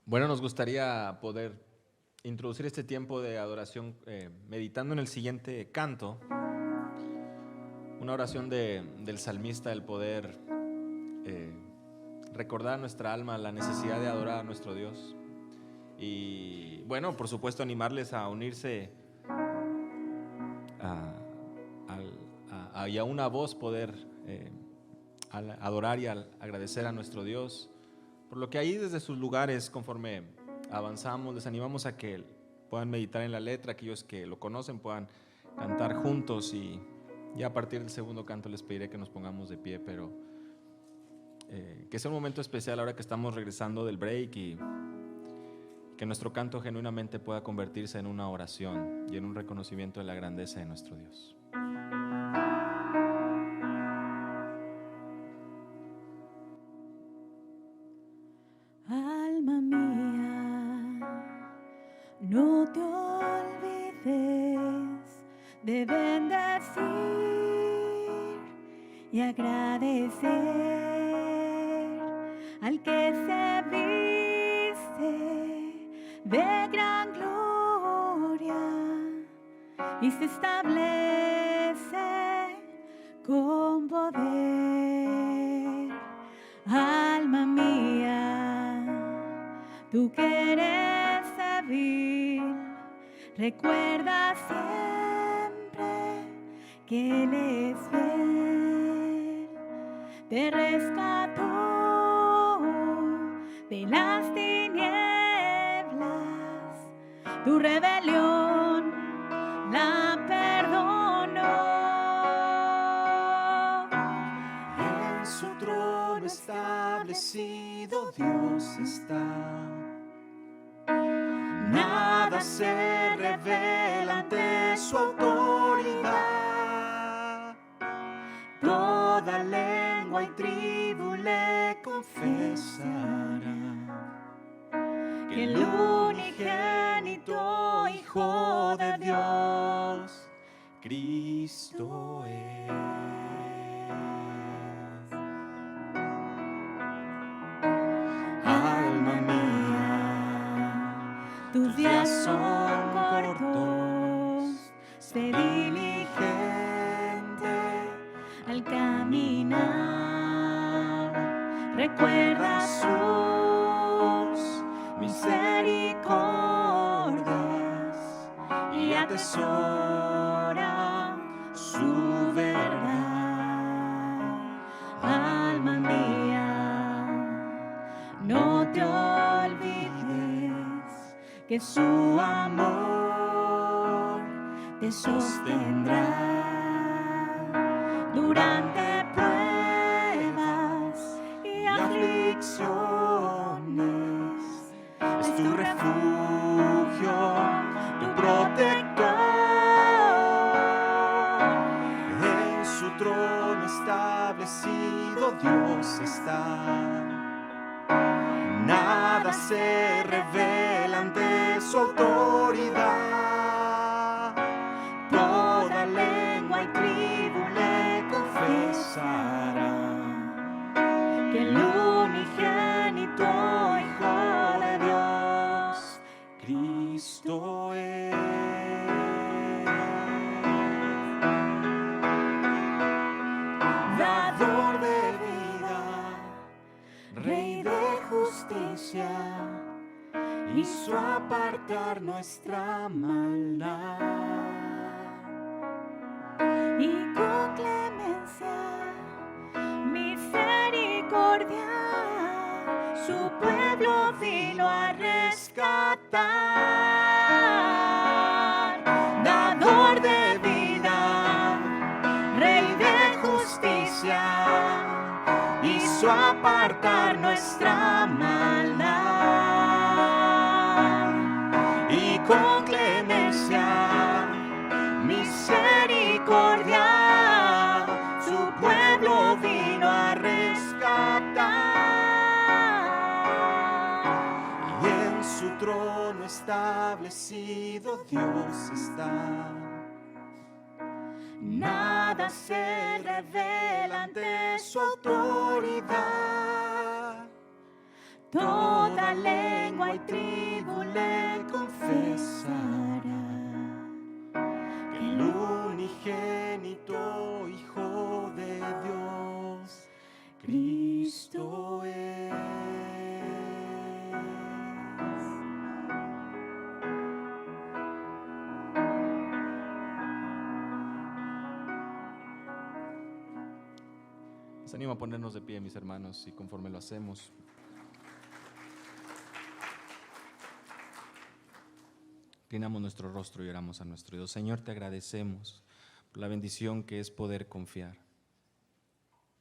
Bueno, nos gustaría poder introducir este tiempo de adoración meditando en el siguiente canto, una oración del salmista, el poder eh, recordar a nuestra alma la necesidad de adorar a nuestro Dios. Y bueno, por supuesto, animarles a unirse y a una voz poder al adorar y al agradecer a nuestro Dios. Por lo que ahí desde sus lugares, conforme avanzamos, les animamos a que puedan meditar en la letra, aquellos que lo conocen puedan cantar juntos, y ya a partir del segundo canto les pediré que nos pongamos de pie, pero que sea un momento especial ahora que estamos regresando del break, y que nuestro canto genuinamente pueda convertirse en una oración y en un reconocimiento de la grandeza de nuestro Dios. Alma mía, no te olvides de bendecir y agradecer al que se viste de gran gloria y se establece con poder. Alma mía, tú que eres débil, recuerda siempre que Él es fiel. Te rescató de las tinieblas, tu rebelión la perdonó. En su trono establecido Dios está. Nada se revela ante su autoridad. Toda lengua y tribu le confesará que el unigénito Hijo de Dios, Cristo es. Alma mía, Tus días son cortos, sé diligente al caminar. Recuerda sus misericordias y atesora su verdad. alma mía, no te olvides que su amor te sostendrá durante pruebas y aflicciones. Es tu refugio, tu protector. En su trono establecido Dios está. Nada se revela ante su autoridad. Toda lengua y tribu le confesará que el unigénito Hijo de Dios, Cristo es. Dador de vida, Rey de justicia, hizo apartar nuestra maldad. y con clemencia, misericordia, su pueblo vino a rescatar. Dador de vida, Rey de justicia, Hizo apartar nuestra maldad y con clemencia, misericordia, su pueblo vino a rescatar. Y en su trono establecido Dios está. Nada se revela ante su autoridad. Toda lengua y Les animo a ponernos de pie, mis hermanos, y conforme lo hacemos, inclinamos nuestro rostro y oramos a nuestro Dios. Señor, te agradecemos por la bendición que es poder confiar,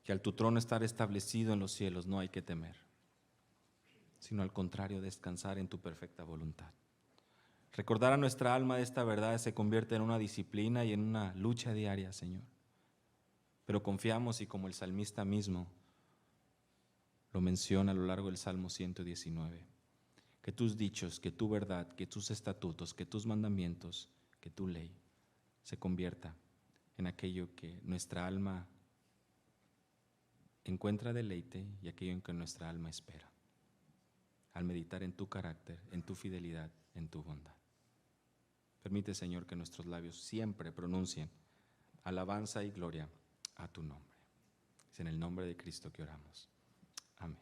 que al tu trono estar establecido en los cielos no hay que temer, sino al contrario, descansar en tu perfecta voluntad. Recordar a nuestra alma de esta verdad se convierte en una disciplina y en una lucha diaria, Señor. Pero confiamos, y como el salmista mismo lo menciona a lo largo del Salmo 119, que tus dichos, que tu verdad, que tus estatutos, que tus mandamientos, que tu ley se convierta en aquello que nuestra alma encuentra deleite y aquello en que nuestra alma espera, al meditar en tu carácter, en tu fidelidad, en tu bondad. Permite, Señor, que nuestros labios siempre pronuncien alabanza y gloria a tu nombre. Es en el nombre de Cristo que oramos. Amén.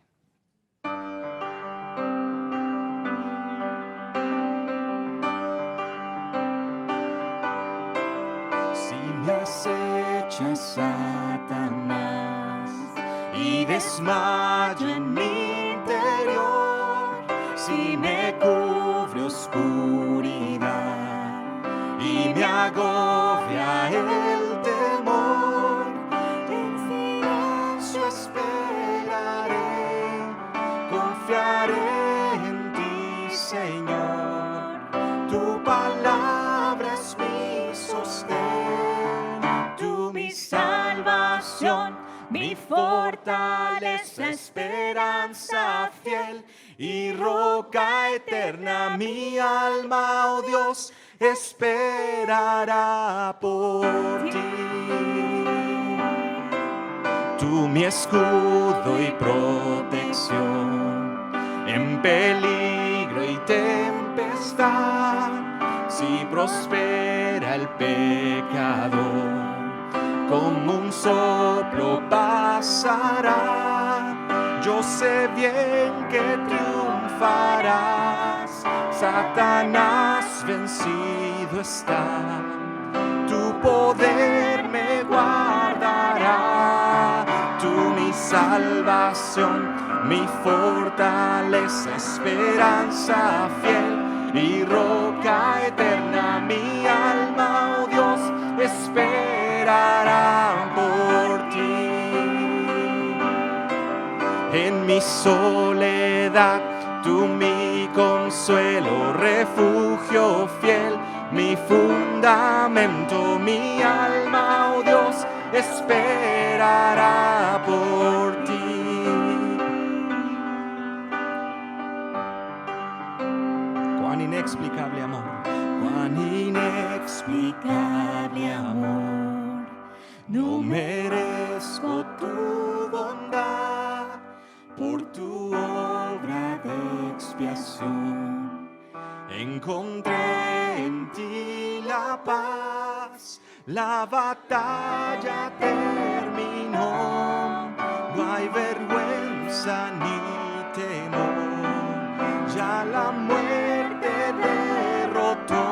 Si me acechas, Satanás, y desmayo en mi interior, si me cubre oscuridad y me agobia el temor, en silencio esperaré, confiaré en ti, Señor. Tu palabra es mi sostén, tú mi salvación, mi fortaleza, esperanza fiel y roca eterna. Mi alma, oh Dios, esperará por ti. Tú mi escudo y protección en peligro y tempestad. Si prospera el pecador, como un soplo pasará. Yo sé bien que triunfarás, Satanás vencido está. Tu poder me guardará, tú mi salvación, mi fortaleza, esperanza fiel y roca eterna. Mi alma, oh Dios, esperará por ti. En mi soledad, tú mi consuelo, refugio fiel, mi fundamento. Mi alma, oh Dios, esperará por ti. Cuán inexplicable amor, cuán inexplicable amor. No merezco tu bondad, por tu obra de expiación encontré en ti la paz. La batalla terminó, no hay vergüenza ni temor, ya la muerte derrotó.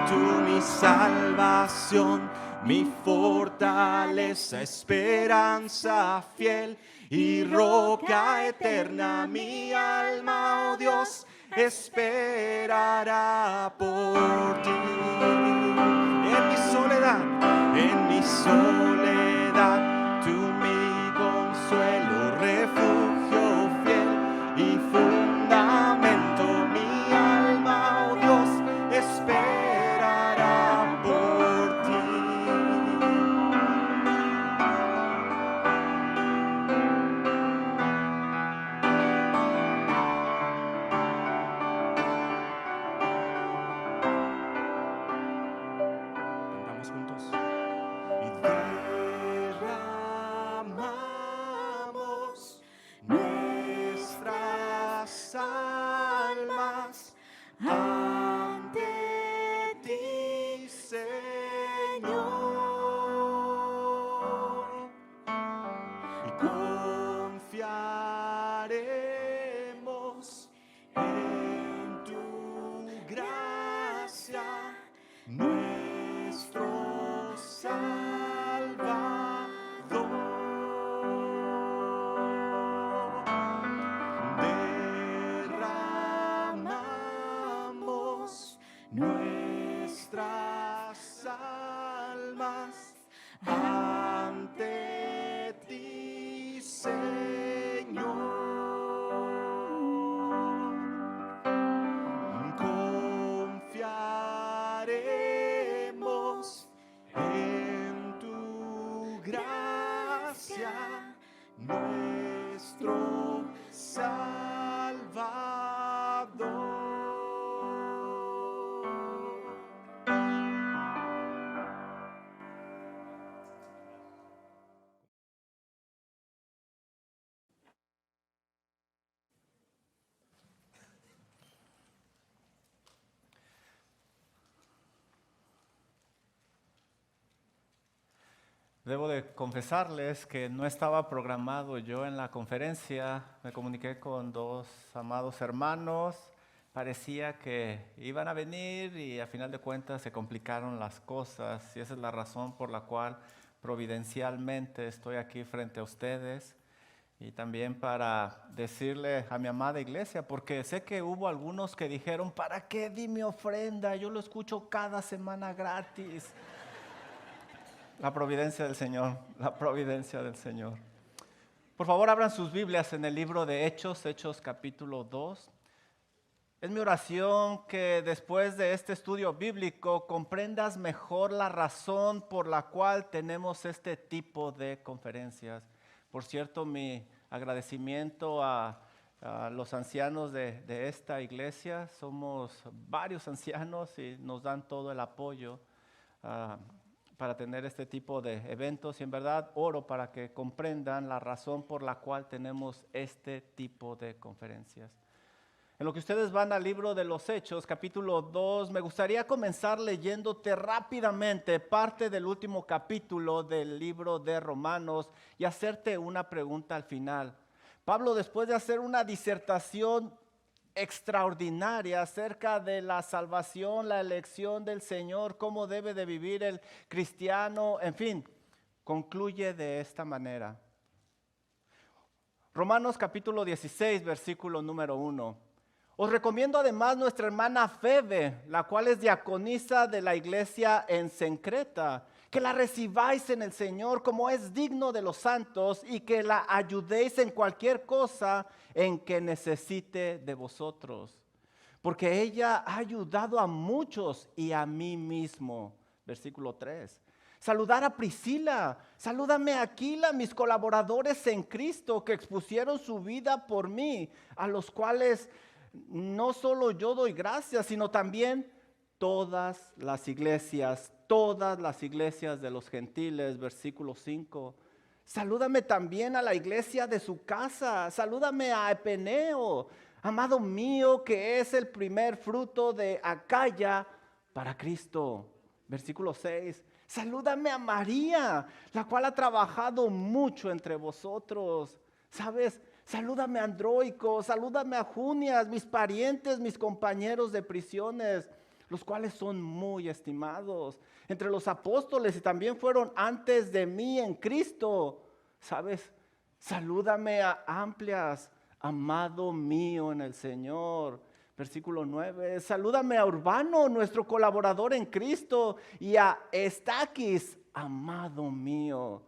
Tú mi salvación, mi fortaleza, esperanza fiel y roca eterna. Mi alma, oh Dios, esperará por ti. En mi soledad, tú mi consuelo, refugio fiel y fundamento. Mi alma, oh Dios, esperará por ti. Cantamos juntos. Y Debo de confesarles que no estaba programado yo en la conferencia. Me comuniqué con dos amados hermanos. Parecía que iban a venir y a final de cuentas se complicaron las cosas. Y esa es la razón por la cual providencialmente estoy aquí frente a ustedes. Y también para decirle a mi amada iglesia, porque sé que hubo algunos que dijeron, ¿para qué di mi ofrenda? Yo lo escucho cada semana gratis. La providencia del Señor, la providencia del Señor. Por favor, abran sus Biblias en el libro de Hechos, Hechos capítulo 2. Es mi oración que después de este estudio bíblico comprendas mejor la razón por la cual tenemos este tipo de conferencias. Por cierto, mi agradecimiento a los ancianos de esta iglesia. Somos varios ancianos y nos dan todo el apoyo para tener este tipo de eventos, y en verdad oro para que comprendan la razón por la cual tenemos este tipo de conferencias. En lo que ustedes van al libro de los Hechos, capítulo 2, me gustaría comenzar leyéndote rápidamente parte del último capítulo del libro de Romanos y hacerte una pregunta al final. Pablo, después de hacer una disertación extraordinaria acerca de la salvación, la elección del Señor, cómo debe de vivir el cristiano, en fin, concluye de esta manera. Romanos capítulo 16, versículo número 1. Os recomiendo además nuestra hermana Febe, la cual es diaconisa de la iglesia en Cencreta, que la recibáis en el Señor como es digno de los santos y que la ayudéis en cualquier cosa en que necesite de vosotros. Porque ella ha ayudado a muchos y a mí mismo. Versículo 3. Saludar a Priscila, salúdame a Aquila, mis colaboradores en Cristo que expusieron su vida por mí, a los cuales no solo yo doy gracias, sino también todas las iglesias de los gentiles. Versículo 5. Salúdame también a la iglesia de su casa, salúdame a Epeneo, amado mío, que es el primer fruto de Acaya para Cristo. Versículo 6. Salúdame a María, la cual ha trabajado mucho entre vosotros. ¿Sabes? Salúdame a Andróico, salúdame a Junias, mis parientes, mis compañeros de prisiones, los cuales son muy estimados entre los apóstoles y también fueron antes de mí en Cristo. ¿Sabes? Salúdame a Amplias, amado mío en el Señor. Versículo 9. Salúdame a Urbano, nuestro colaborador en Cristo, y a Estaquis, amado mío.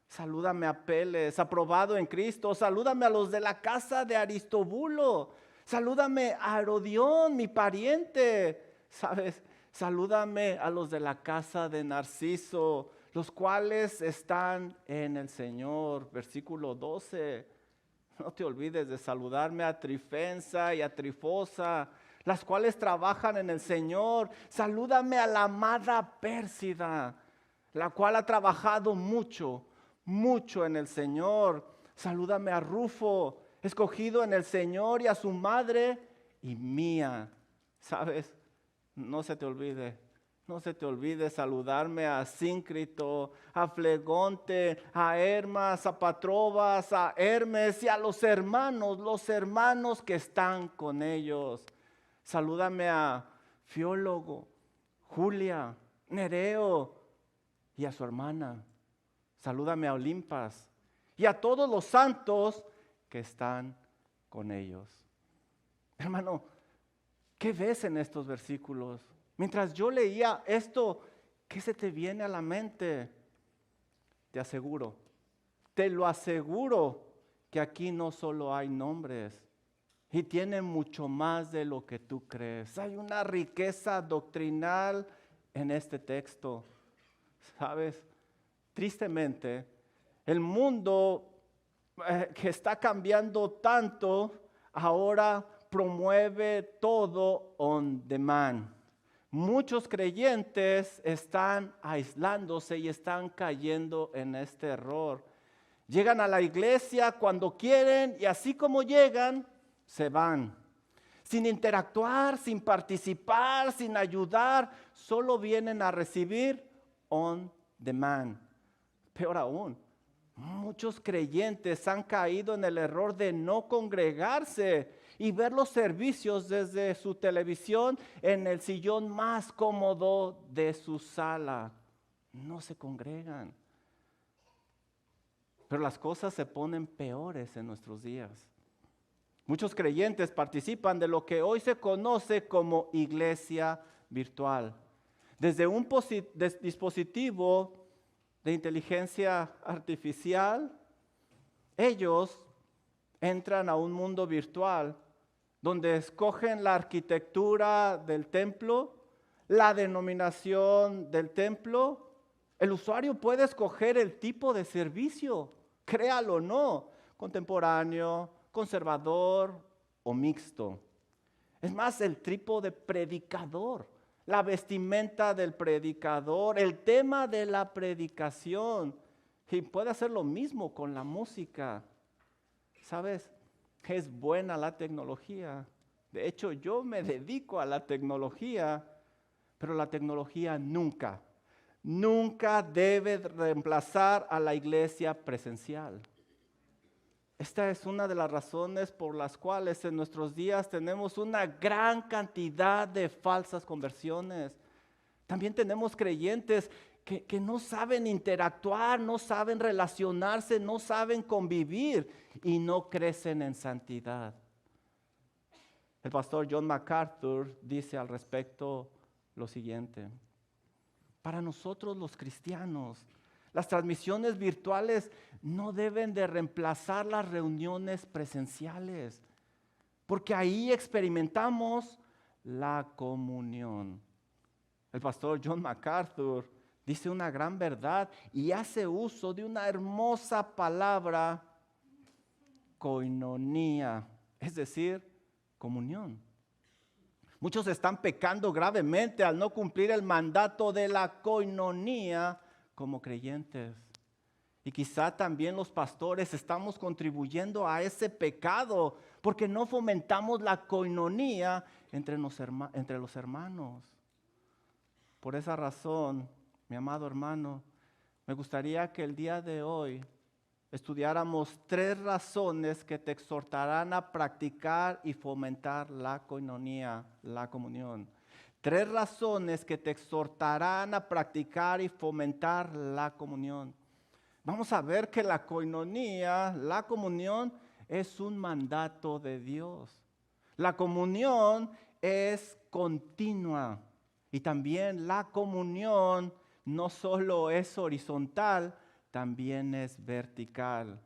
Salúdame a Peles, aprobado en Cristo. Salúdame a los de la casa de Aristobulo. Salúdame a Herodión, mi pariente. ¿Sabes? Salúdame a los de la casa de Narciso, los cuales están en el Señor. Versículo 12. No te olvides de saludarme a Trifensa y a Trifosa, las cuales trabajan en el Señor. Salúdame a la amada Pérsida, la cual ha trabajado mucho en el Señor. Salúdame a Rufo, escogido en el Señor, y a su madre y mía. ¿Sabes? No se te olvide saludarme a Síncrito, a Flegonte, a Hermas, a Patrobas, a Hermes y a los hermanos que están con ellos. Salúdame a Fiólogo, Julia, Nereo y a su hermana. Salúdame a Olimpas y a todos los santos que están con ellos. Hermano, ¿qué ves en estos versículos? Mientras yo leía esto, ¿qué se te viene a la mente? Te lo aseguro que aquí no solo hay nombres y tiene mucho más de lo que tú crees. Hay una riqueza doctrinal en este texto. ¿Sabes? Tristemente, el mundo que está cambiando tanto, ahora promueve todo on demand. Muchos creyentes están aislándose y están cayendo en este error. Llegan a la iglesia cuando quieren y así como llegan, se van. Sin interactuar, sin participar, sin ayudar, solo vienen a recibir on demand. Peor aún, muchos creyentes han caído en el error de no congregarse y ver los servicios desde su televisión en el sillón más cómodo de su sala. No se congregan. Pero las cosas se ponen peores en nuestros días. Muchos creyentes participan de lo que hoy se conoce como iglesia virtual. Desde un dispositivo de inteligencia artificial, ellos entran a un mundo virtual donde escogen la arquitectura del templo, la denominación del templo. El usuario puede escoger el tipo de servicio, créalo o no, contemporáneo, conservador o mixto. Es más, el tipo de predicador, la vestimenta del predicador, el tema de la predicación. Y puede hacer lo mismo con la música. ¿Sabes? Es buena la tecnología. De hecho, yo me dedico a la tecnología, pero la tecnología nunca debe reemplazar a la iglesia presencial. Esta es una de las razones por las cuales en nuestros días tenemos una gran cantidad de falsas conversiones. También tenemos creyentes que no saben interactuar, no saben relacionarse, no saben convivir y no crecen en santidad. El pastor John MacArthur dice al respecto lo siguiente: para nosotros los cristianos, las transmisiones virtuales no deben de reemplazar las reuniones presenciales, porque ahí experimentamos la comunión. El pastor John MacArthur dice una gran verdad y hace uso de una hermosa palabra, koinonía, es decir, comunión. Muchos están pecando gravemente al no cumplir el mandato de la koinonía como creyentes. Y quizá también los pastores estamos contribuyendo a ese pecado porque no fomentamos la koinonía entre los hermanos. Por esa razón, mi amado hermano, me gustaría que el día de hoy estudiáramos 3 razones que te exhortarán a practicar y fomentar la koinonía, la comunión. 3 razones que te exhortarán a practicar y fomentar la comunión. Vamos a ver que la koinonía, la comunión, es un mandato de Dios. La comunión es continua y también la comunión no solo es horizontal, también es vertical.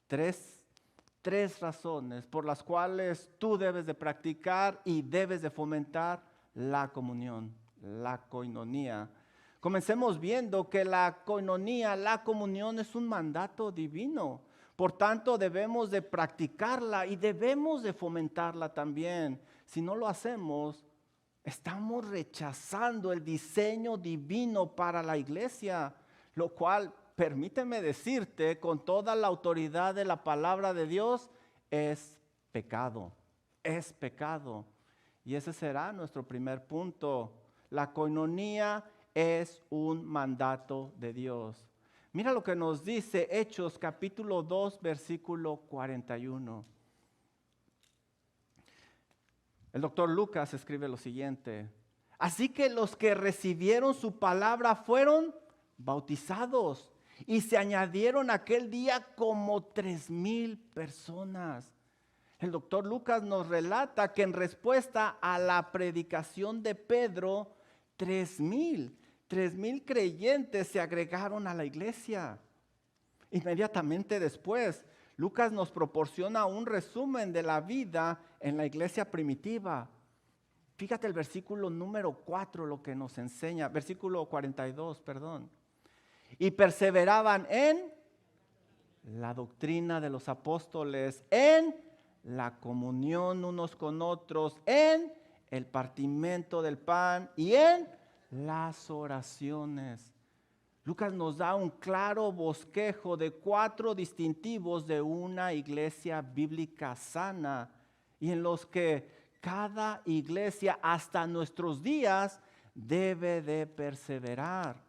Tres razones por las cuales tú debes de practicar y debes de fomentar la comunión, la koinonía. Comencemos viendo que la koinonía, la comunión, es un mandato divino. Por tanto, debemos de practicarla y debemos de fomentarla también. Si no lo hacemos, estamos rechazando el diseño divino para la iglesia, lo cual, permíteme decirte con toda la autoridad de la palabra de Dios, es pecado. Es pecado. Y ese será nuestro primer punto. La koinonía es un mandato de Dios. Mira lo que nos dice Hechos capítulo 2, versículo 41. El doctor Lucas escribe lo siguiente: así que los que recibieron su palabra fueron bautizados y se añadieron aquel día como 3,000 personas. El doctor Lucas nos relata que en respuesta a la predicación de Pedro, 3,000 creyentes se agregaron a la iglesia. Inmediatamente después, Lucas nos proporciona un resumen de la vida en la iglesia primitiva. Fíjate el versículo número 4, lo que nos enseña, versículo 42, perdón. Y perseveraban en la doctrina de los apóstoles, en la comunión unos con otros, en el partimiento del pan y en las oraciones. Lucas nos da un claro bosquejo de 4 distintivos de una iglesia bíblica sana y en los que cada iglesia hasta nuestros días debe de perseverar.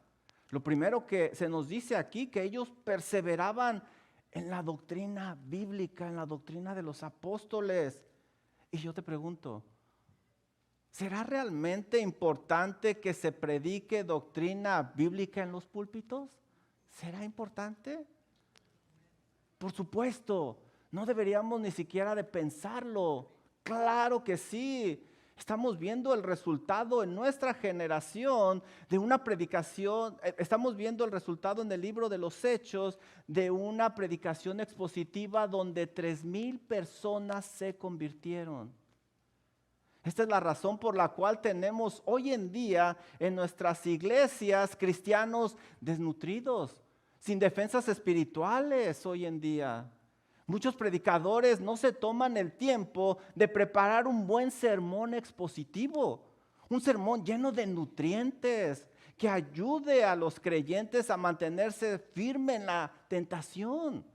Lo primero que se nos dice aquí, que ellos perseveraban en la doctrina bíblica, en la doctrina de los apóstoles. Y yo te pregunto, ¿será realmente importante que se predique doctrina bíblica en los púlpitos? ¿Será importante? Por supuesto, no deberíamos ni siquiera de pensarlo. Claro que sí. Estamos viendo el resultado en nuestra generación de una predicación, estamos viendo el resultado en el libro de los Hechos de una predicación expositiva donde 3,000 personas se convirtieron. Esta es la razón por la cual tenemos hoy en día en nuestras iglesias cristianos desnutridos, sin defensas espirituales hoy en día. Muchos predicadores no se toman el tiempo de preparar un buen sermón expositivo, un sermón lleno de nutrientes que ayude a los creyentes a mantenerse firme en la tentación.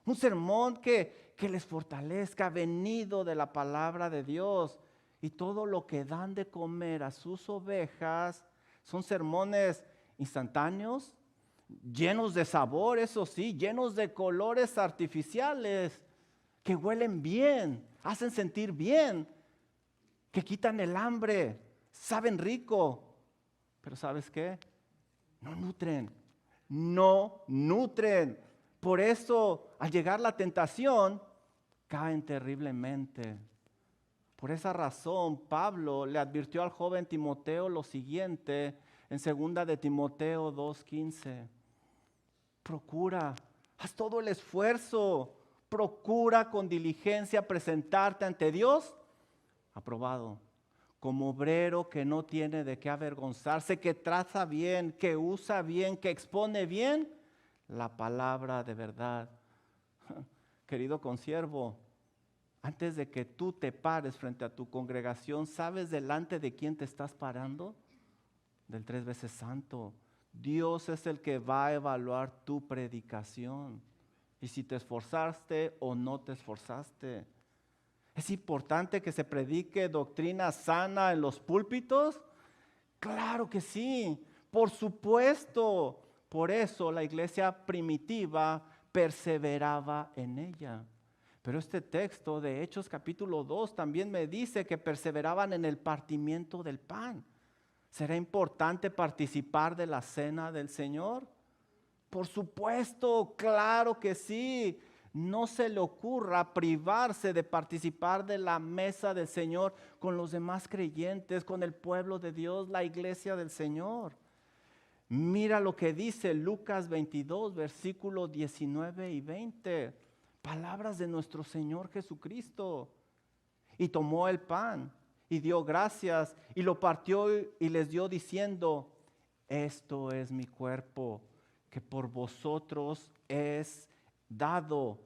Un sermón que les fortalezca, venido de la palabra de Dios. Y todo lo que dan de comer a sus ovejas son sermones instantáneos, llenos de sabor, eso sí, llenos de colores artificiales que huelen bien, hacen sentir bien, que quitan el hambre, saben rico. Pero ¿sabes qué? No nutren. Por eso, al llegar la tentación, caen terriblemente. Por esa razón, Pablo le advirtió al joven Timoteo lo siguiente en 2 de Timoteo 2:15. Procura, haz todo el esfuerzo, procura con diligencia presentarte ante Dios aprobado, como obrero que no tiene de qué avergonzarse, que traza bien, que usa bien, que expone bien la palabra de verdad. Querido consiervo, antes de que tú te pares frente a tu congregación, ¿sabes delante de quién te estás parando? Del 3 veces santo. Dios es el que va a evaluar tu predicación y si te esforzaste o no te esforzaste. ¿Es importante que se predique doctrina sana en los púlpitos? Claro que sí, por supuesto. Por eso la iglesia primitiva perseveraba en ella. Pero este texto de Hechos capítulo 2 también me dice que perseveraban en el partimiento del pan. ¿Será importante participar de la cena del Señor? Por supuesto, claro que sí. No se le ocurra privarse de participar de la mesa del Señor con los demás creyentes, con el pueblo de Dios, la iglesia del Señor. Mira lo que dice Lucas 22, versículos 19 y 20. Palabras de nuestro Señor Jesucristo. Y tomó el pan y dio gracias y lo partió y les dio diciendo: esto es mi cuerpo que por vosotros es dado,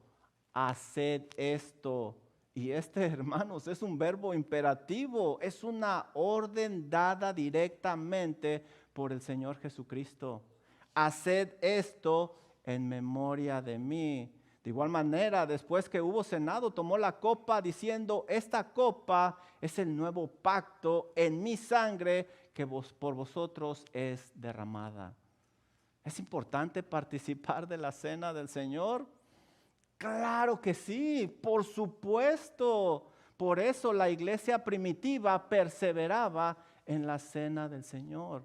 haced esto. Y hermanos, es un verbo imperativo, es una orden dada directamente por el Señor Jesucristo. Haced esto en memoria de mí. De igual manera, después que hubo cenado, tomó la copa diciendo: esta copa es el nuevo pacto en mi sangre que por vosotros es derramada. ¿Es importante participar de la cena del Señor? Claro que sí, por supuesto. Por eso la iglesia primitiva perseveraba en la cena del Señor.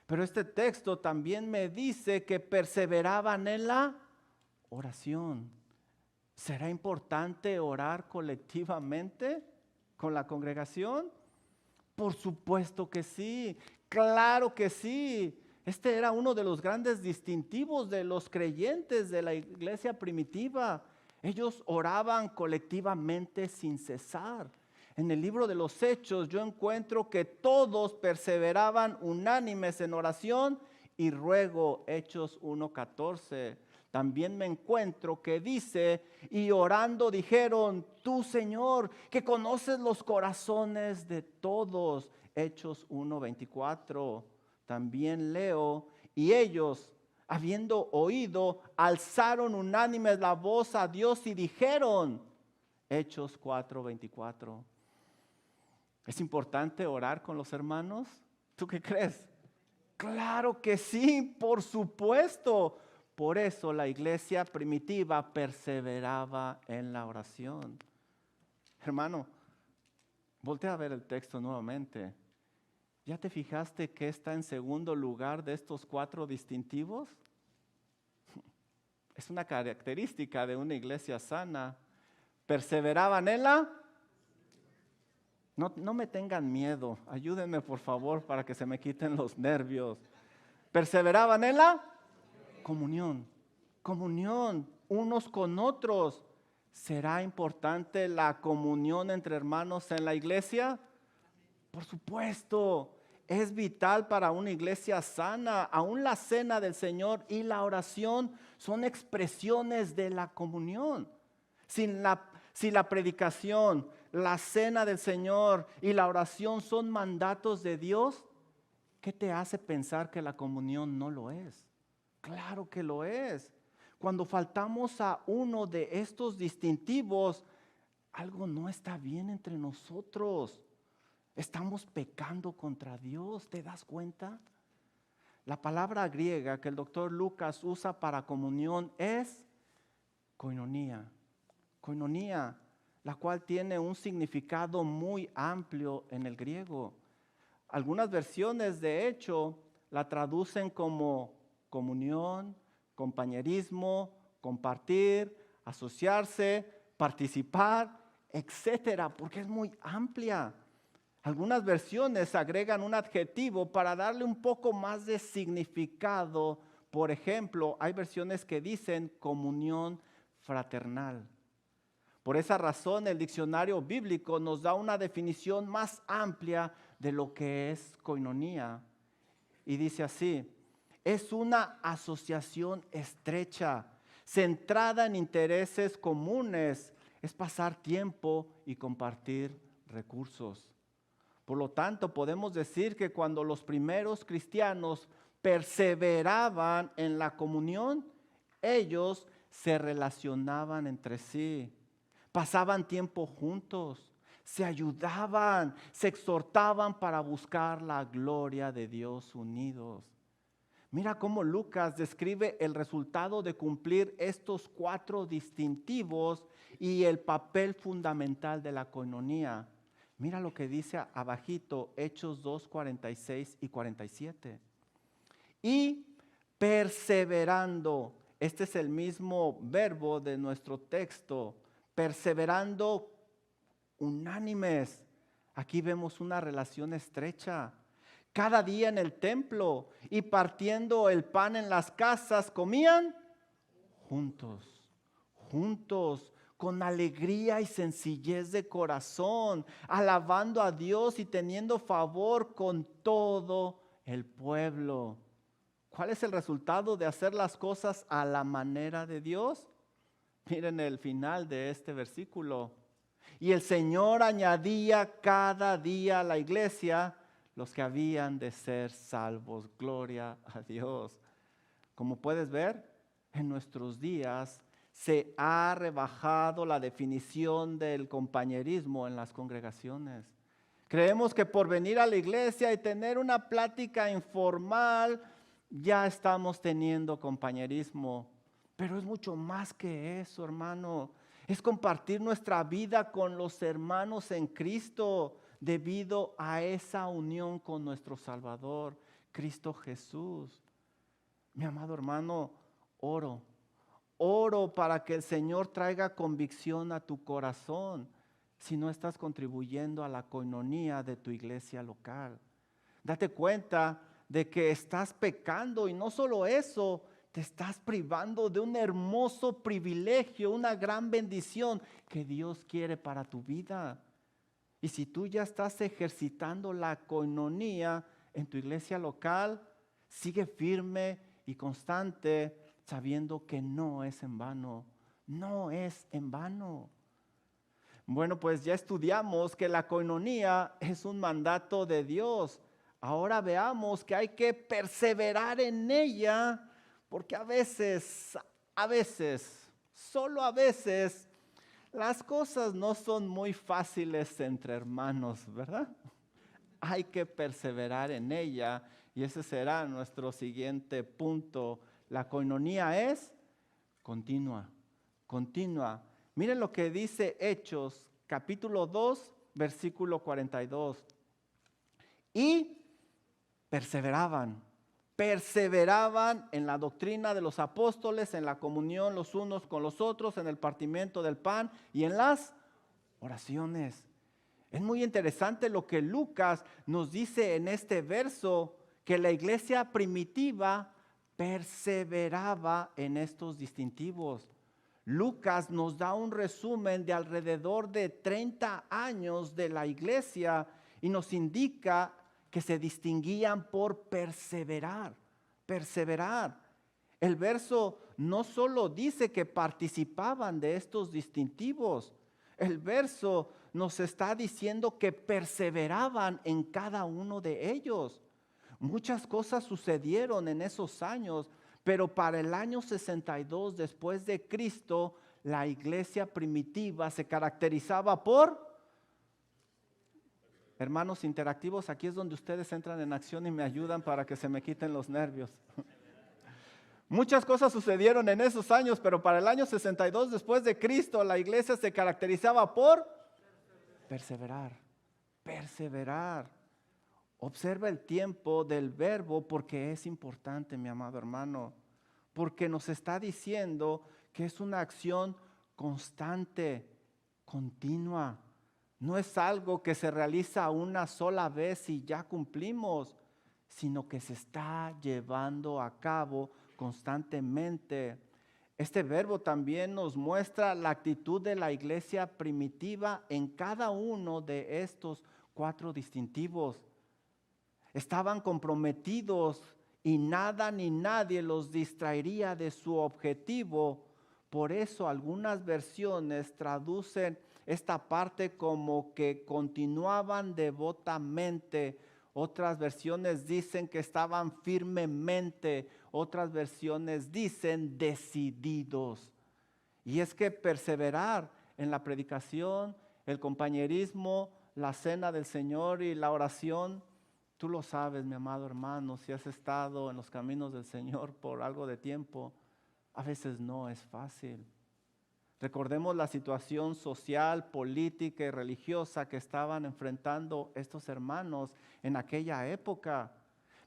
Pero este texto también me dice que perseveraban en la oración. ¿Será importante orar colectivamente con la congregación? Por supuesto que sí, claro que sí. Este era uno de los grandes distintivos de los creyentes de la iglesia primitiva. Ellos oraban colectivamente sin cesar. En el libro de los Hechos yo encuentro que todos perseveraban unánimes en oración y ruego. Hechos 1:14. También me encuentro que dice: y orando dijeron: tú, Señor, que conoces los corazones de todos. Hechos 1:24. También leo: y ellos, habiendo oído, alzaron unánimes la voz a Dios y dijeron. Hechos 4:24. ¿Es importante orar con los hermanos? ¿Tú qué crees? Claro que sí, por supuesto. Por eso la iglesia primitiva perseveraba en la oración. Hermano, voltea a ver el texto nuevamente. ¿Ya te fijaste que está en segundo lugar de estos 4 distintivos? Es una característica de una iglesia sana. Perseveraban en la... No me tengan miedo. Ayúdenme por favor para que se me quiten los nervios. Perseveraban en la comunión. Comunión unos con otros. ¿Será importante la comunión entre hermanos en la iglesia? Por supuesto. Es vital para una iglesia sana. Aún la cena del Señor y la oración son expresiones de la comunión. Si la predicación, la cena del Señor y la oración son mandatos de Dios, ¿qué te hace pensar que la comunión no lo es? Claro que lo es. Cuando faltamos a uno de estos distintivos, algo no está bien entre nosotros. Estamos pecando contra Dios, ¿te das cuenta? La palabra griega que el doctor Lucas usa para comunión es koinonía. Koinonía, la cual tiene un significado muy amplio en el griego. Algunas versiones, de hecho, la traducen como comunión, compañerismo, compartir, asociarse, participar, etcétera, porque es muy amplia. Algunas versiones agregan un adjetivo para darle un poco más de significado. Por ejemplo, hay versiones que dicen comunión fraternal. Por esa razón, el diccionario bíblico nos da una definición más amplia de lo que es koinonía. Y dice así: es una asociación estrecha, centrada en intereses comunes, es pasar tiempo y compartir recursos. Por lo tanto, podemos decir que cuando los primeros cristianos perseveraban en la comunión, ellos se relacionaban entre sí, pasaban tiempo juntos, se ayudaban, se exhortaban para buscar la gloria de Dios unidos. Mira cómo Lucas describe el resultado de cumplir estos 4 distintivos y el papel fundamental de la koinonía. Mira lo que dice abajito, Hechos 2, 46 y 47. Y perseverando, este es el mismo verbo de nuestro texto, perseverando unánimes. Aquí vemos una relación estrecha. Cada día en el templo y partiendo el pan en las casas, comían juntos, con alegría y sencillez de corazón, alabando a Dios y teniendo favor con todo el pueblo. ¿Cuál es el resultado de hacer las cosas a la manera de Dios? Miren el final de este versículo. Y el Señor añadía cada día a la iglesia los que habían de ser salvos. Gloria a Dios. Como puedes ver, en nuestros días se ha rebajado la definición del compañerismo en las congregaciones. Creemos que por venir a la iglesia y tener una plática informal, ya estamos teniendo compañerismo. Pero es mucho más que eso, hermano. Es compartir nuestra vida con los hermanos en Cristo debido a esa unión con nuestro Salvador, Cristo Jesús. Mi amado hermano, oro para que el Señor traiga convicción a tu corazón si no estás contribuyendo a la koinonía de tu iglesia local. Date cuenta de que estás pecando y no solo eso, te estás privando de un hermoso privilegio, una gran bendición que Dios quiere para tu vida. Y si tú ya estás ejercitando la koinonía en tu iglesia local, sigue firme y constante, sabiendo que no es en vano, no es en vano. Bueno, pues ya estudiamos que la koinonía es un mandato de Dios. Ahora veamos que hay que perseverar en ella, porque a veces, solo a veces, las cosas no son muy fáciles entre hermanos, ¿verdad? hay que perseverar en ella. Y ese será nuestro siguiente punto. La coinonía es continua, continua. Miren lo que dice Hechos, capítulo 2, versículo 42. Y perseveraban en la doctrina de los apóstoles, en la comunión los unos con los otros, en el partimiento del pan y en las oraciones. Es muy interesante lo que Lucas nos dice en este verso, que la iglesia primitiva perseveraba en estos distintivos. Lucas nos da un resumen de alrededor de 30 años de la iglesia y nos indica que se distinguían por perseverar. El verso no solo dice que participaban de estos distintivos, el verso nos está diciendo que perseveraban en cada uno de ellos. Muchas cosas sucedieron en esos años, pero para el año 62 después de Cristo, la iglesia primitiva se caracterizaba por... Hermanos interactivos, aquí es donde ustedes entran en acción y me ayudan para que se me quiten los nervios. Muchas cosas sucedieron en esos años, pero para el año 62 después de Cristo, la iglesia se caracterizaba por perseverar. Observa el tiempo del verbo porque es importante, mi amado hermano, porque nos está diciendo que es una acción constante, continua. No es algo que se realiza una sola vez y ya cumplimos, sino que se está llevando a cabo constantemente. Este verbo también nos muestra la actitud de la iglesia primitiva en cada uno de estos 4 distintivos. Estaban comprometidos y nada ni nadie los distraería de su objetivo. Por eso algunas versiones traducen esta parte como que continuaban devotamente. Otras versiones dicen que estaban firmemente. Otras versiones dicen decididos. Y es que perseverar en la predicación, el compañerismo, la cena del Señor y la oración, tú lo sabes, mi amado hermano, si has estado en los caminos del Señor por algo de tiempo, a veces no es fácil. Recordemos la situación social, política y religiosa que estaban enfrentando estos hermanos en aquella época.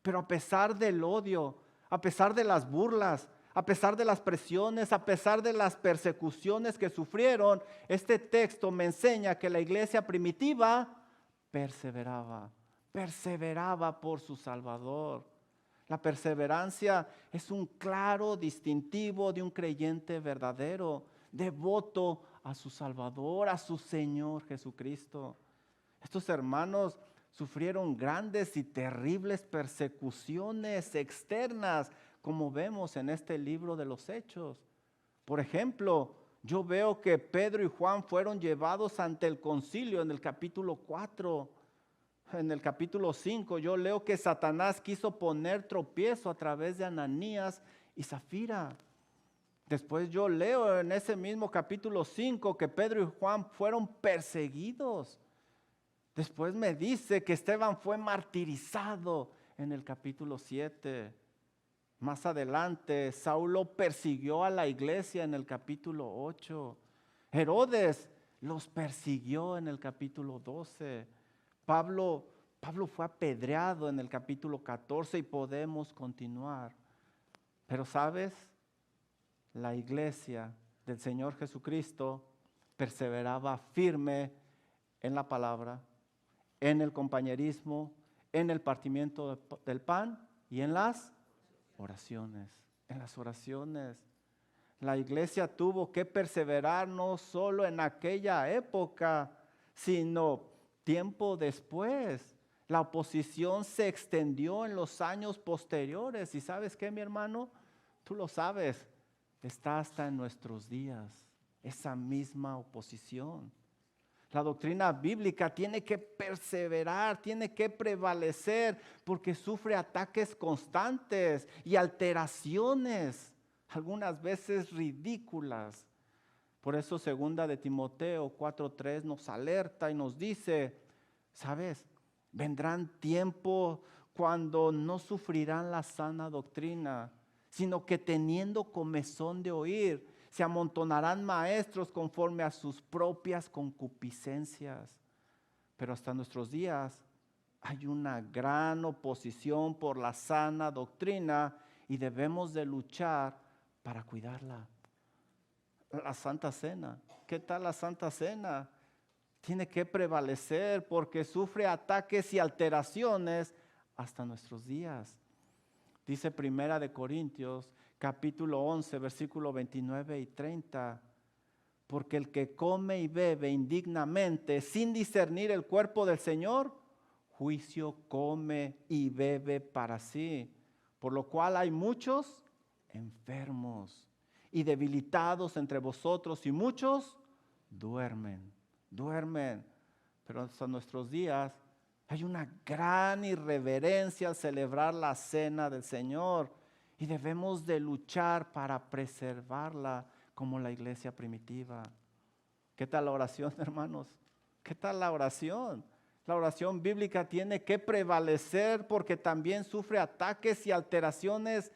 Pero a pesar del odio, a pesar de las burlas, a pesar de las presiones, a pesar de las persecuciones que sufrieron, este texto me enseña que la iglesia primitiva perseveraba por su Salvador. La perseverancia es un claro distintivo de un creyente verdadero, devoto a su Salvador, a su Señor Jesucristo. Estos hermanos sufrieron grandes y terribles persecuciones externas, como vemos en este libro de los Hechos. Por ejemplo, yo veo que Pedro y Juan fueron llevados ante el concilio en el capítulo 4. En el capítulo 5 yo leo que Satanás quiso poner tropiezo a través de Ananías y Zafira. Después yo leo en ese mismo capítulo 5 que Pedro y Juan fueron perseguidos. Después me dice que Esteban fue martirizado en el capítulo 7. Más adelante, Saulo persiguió a la iglesia en el capítulo 8. Herodes los persiguió en el capítulo 12. Pablo fue apedreado en el capítulo 14 y podemos continuar. Pero ¿sabes? La iglesia del Señor Jesucristo perseveraba firme en la palabra, en el compañerismo, en el partimiento del pan y en las oraciones. La iglesia tuvo que perseverar no solo en aquella época, sino tiempo después. La oposición se extendió en los años posteriores. ¿Y sabes qué, mi hermano? Tú lo sabes. Está hasta en nuestros días esa misma oposición. La doctrina bíblica tiene que perseverar, tiene que prevalecer porque sufre ataques constantes y alteraciones, algunas veces ridículas. Por eso 2 de Timoteo 4:3 nos alerta y nos dice, ¿sabes? Vendrán tiempos cuando no sufrirán la sana doctrina, sino que teniendo comezón de oír, se amontonarán maestros conforme a sus propias concupiscencias. Pero hasta nuestros días hay una gran oposición por la sana doctrina y debemos de luchar para cuidarla. La Santa Cena, ¿qué tal la Santa Cena? Tiene que prevalecer porque sufre ataques y alteraciones hasta nuestros días. Dice Primera de Corintios, capítulo 11, versículo 29 y 30. Porque el que come y bebe indignamente, sin discernir el cuerpo del Señor, juicio come y bebe para sí. Por lo cual hay muchos enfermos y debilitados entre vosotros, y muchos duermen. Pero hasta nuestros días hay una gran irreverencia al celebrar la cena del Señor y debemos de luchar para preservarla como la iglesia primitiva. ¿Qué tal la oración, hermanos? ¿Qué tal la oración? La oración bíblica tiene que prevalecer porque también sufre ataques y alteraciones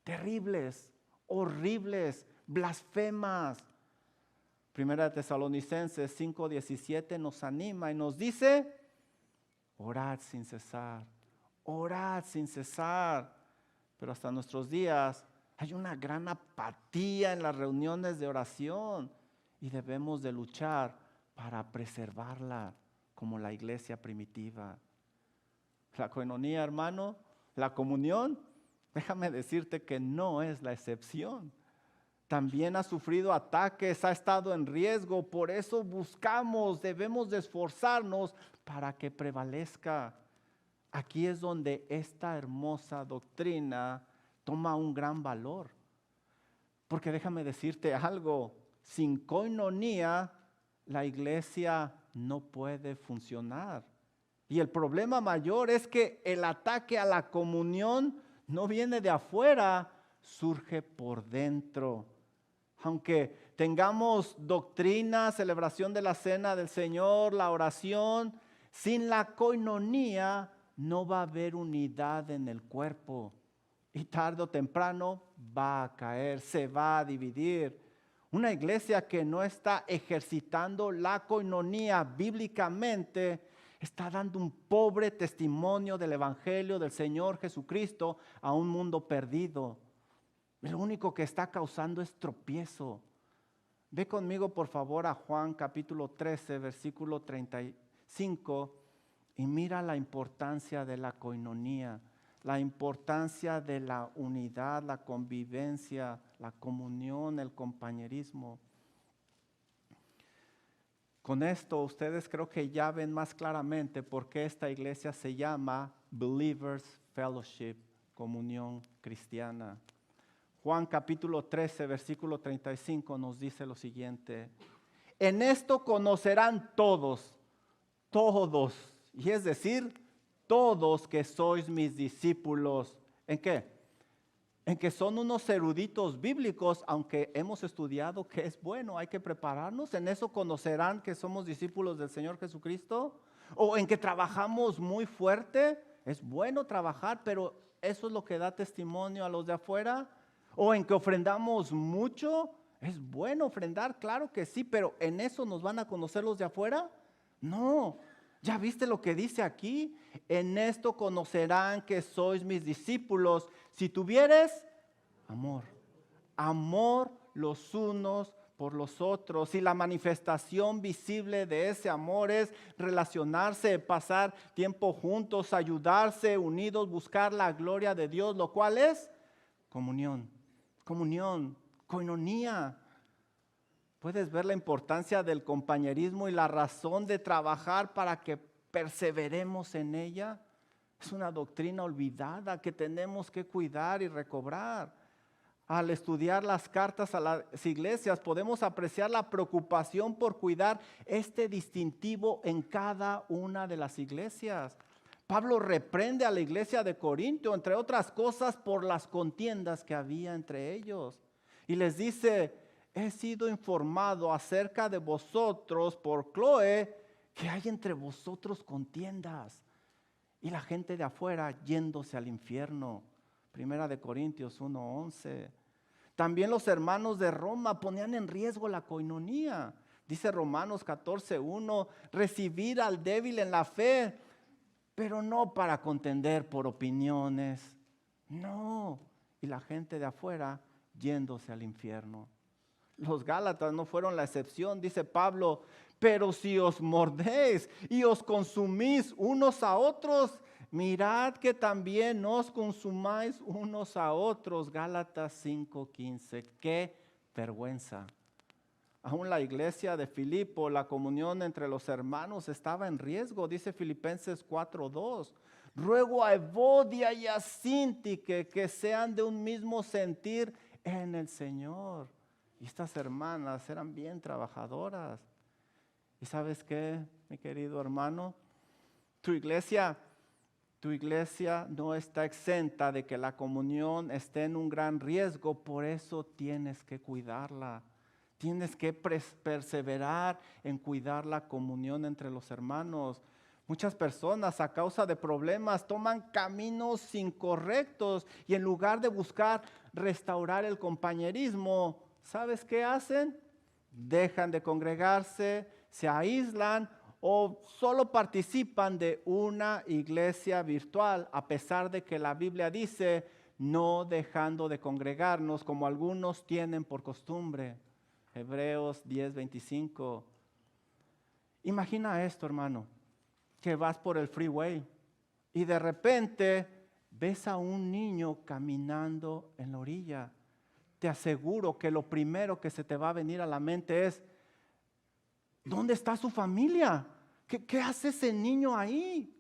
terribles, horribles, blasfemas. Primera de Tesalonicenses 5:17 nos anima y nos dice: orad sin cesar, orad sin cesar. Pero hasta nuestros días hay una gran apatía en las reuniones de oración y debemos de luchar para preservarla como la iglesia primitiva. La coinonía, hermano, la comunión, déjame decirte que no es la excepción. También ha sufrido ataques, ha estado en riesgo, por eso debemos de esforzarnos para que prevalezca. Aquí es donde esta hermosa doctrina toma un gran valor. Porque déjame decirte algo, sin coinonía la iglesia no puede funcionar. Y el problema mayor es que el ataque a la comunión no viene de afuera, surge por dentro. Aunque tengamos doctrina, celebración de la cena del Señor, la oración, sin la coinonía no va a haber unidad en el cuerpo. Y tarde o temprano va a caer, se va a dividir. Una iglesia que no está ejercitando la coinonía bíblicamente está dando un pobre testimonio del evangelio del Señor Jesucristo a un mundo perdido. Lo único que está causando es tropiezo. Ve conmigo por favor a Juan capítulo 13, versículo 35 y mira la importancia de la coinonía, la importancia de la unidad, la convivencia, la comunión, el compañerismo. Con esto ustedes creo que ya ven más claramente por qué esta iglesia se llama Believers Fellowship, comunión cristiana. Juan capítulo 13, versículo 35 nos dice lo siguiente: en esto conocerán todos, y es decir, todos que sois mis discípulos. ¿En qué? En que son unos eruditos bíblicos, aunque hemos estudiado que es bueno, hay que prepararnos. En eso conocerán que somos discípulos del Señor Jesucristo. O en que trabajamos muy fuerte, es bueno trabajar, pero eso es lo que da testimonio a los de afuera. O en que ofrendamos mucho, es bueno ofrendar, claro que sí, pero ¿en eso nos van a conocer los de afuera? No. ¿Ya viste lo que dice aquí? En esto conocerán que sois mis discípulos si tuvieres amor. Amor los unos por los otros. Y la manifestación visible de ese amor es relacionarse, pasar tiempo juntos, ayudarse, unidos, buscar la gloria de Dios, lo cual es comunión, coinonía. Puedes ver la importancia del compañerismo y la razón de trabajar para que perseveremos en ella. Es una doctrina olvidada que tenemos que cuidar y recobrar. Al estudiar las cartas a las iglesias podemos apreciar la preocupación por cuidar este distintivo en cada una de las iglesias. Pablo reprende a la iglesia de Corinto, entre otras cosas, por las contiendas que había entre ellos. Y les dice: he sido informado acerca de vosotros por Chloe que hay entre vosotros contiendas. y la gente de afuera yéndose al infierno. Primera de Corintios 1:11. También los hermanos de Roma ponían en riesgo la coinonía. Dice Romanos 14:1, recibir al débil en la fe, pero no para contender por opiniones. No. Y la gente de afuera yéndose al infierno. Los Gálatas no fueron la excepción, dice Pablo, pero si os mordéis y os consumís unos a otros, mirad que también os consumáis unos a otros. Gálatas 5:15. ¡Qué vergüenza! Aún la iglesia de Filipo, la comunión entre los hermanos estaba en riesgo, dice Filipenses 4:2. Ruego a Evodia y a Síntique que sean de un mismo sentir en el Señor. Y estas hermanas eran bien trabajadoras. ¿Y sabes qué, mi querido hermano? Tu iglesia no está exenta de que la comunión esté en un gran riesgo, por eso tienes que cuidarla. Tienes que perseverar en cuidar la comunión entre los hermanos. Muchas personas a causa de problemas toman caminos incorrectos y en lugar de buscar restaurar el compañerismo, ¿sabes qué hacen? Dejan de congregarse, se aíslan o solo participan de una iglesia virtual, a pesar de que la Biblia dice no dejando de congregarnos como algunos tienen por costumbre. Hebreos 10:25. Imagina esto, hermano, que vas por el freeway y de repente ves a un niño caminando en la orilla. Te aseguro que lo primero que se te va a venir a la mente es, ¿dónde está su familia? ¿Qué hace ese niño ahí?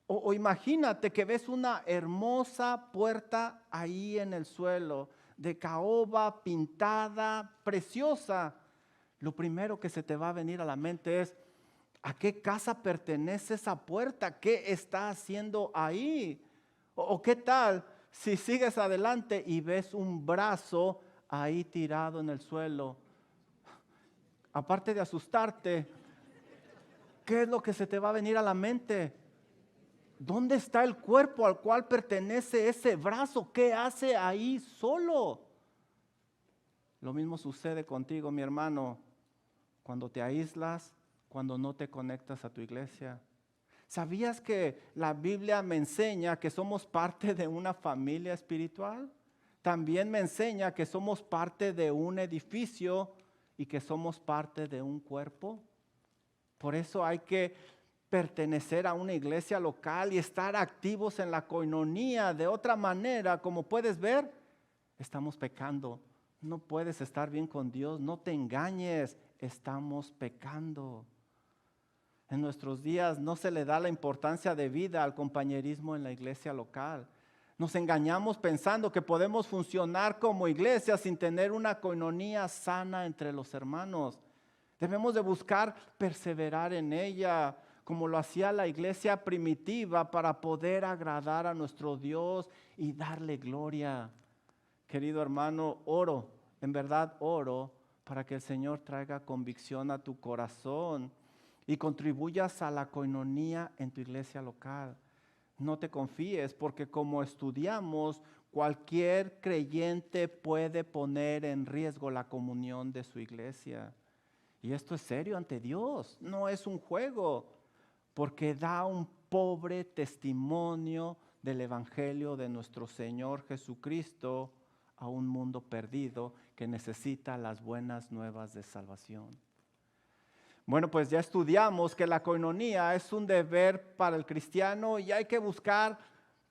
O imagínate que ves una hermosa puerta ahí en el suelo, de caoba, pintada, preciosa. Lo primero que se te va a venir a la mente es, ¿a qué casa pertenece esa puerta? ¿Qué está haciendo ahí? ¿O qué tal si sigues adelante y ves un brazo ahí tirado en el suelo? Aparte de asustarte, ¿qué es lo que se te va a venir a la mente? ¿Dónde está el cuerpo al cual pertenece ese brazo? ¿Qué hace ahí solo? Lo mismo sucede contigo, mi hermano, cuando te aíslas, cuando no te conectas a tu iglesia. ¿Sabías que la Biblia me enseña que somos parte de una familia espiritual? También me enseña que somos parte de un edificio y que somos parte de un cuerpo. Por eso hay que pertenecer a una iglesia local y estar activos en la coinonía. De otra manera, como puedes ver, estamos pecando. No puedes estar bien con Dios, no te engañes, estamos pecando. En nuestros días no se le da la importancia de vida al compañerismo en la iglesia local. Nos engañamos pensando que podemos funcionar como iglesia sin tener una coinonía sana entre los hermanos. Debemos de buscar perseverar en ella, como lo hacía la iglesia primitiva, para poder agradar a nuestro Dios y darle gloria. Querido hermano, oro, en verdad oro, para que el Señor traiga convicción a tu corazón y contribuyas a la coinonía en tu iglesia local. No te confíes, porque como estudiamos, cualquier creyente puede poner en riesgo la comunión de su iglesia. Y esto es serio ante Dios, no es un juego, porque da un pobre testimonio del evangelio de nuestro Señor Jesucristo a un mundo perdido que necesita las buenas nuevas de salvación. Bueno, pues ya estudiamos que la coinonía es un deber para el cristiano y hay que buscar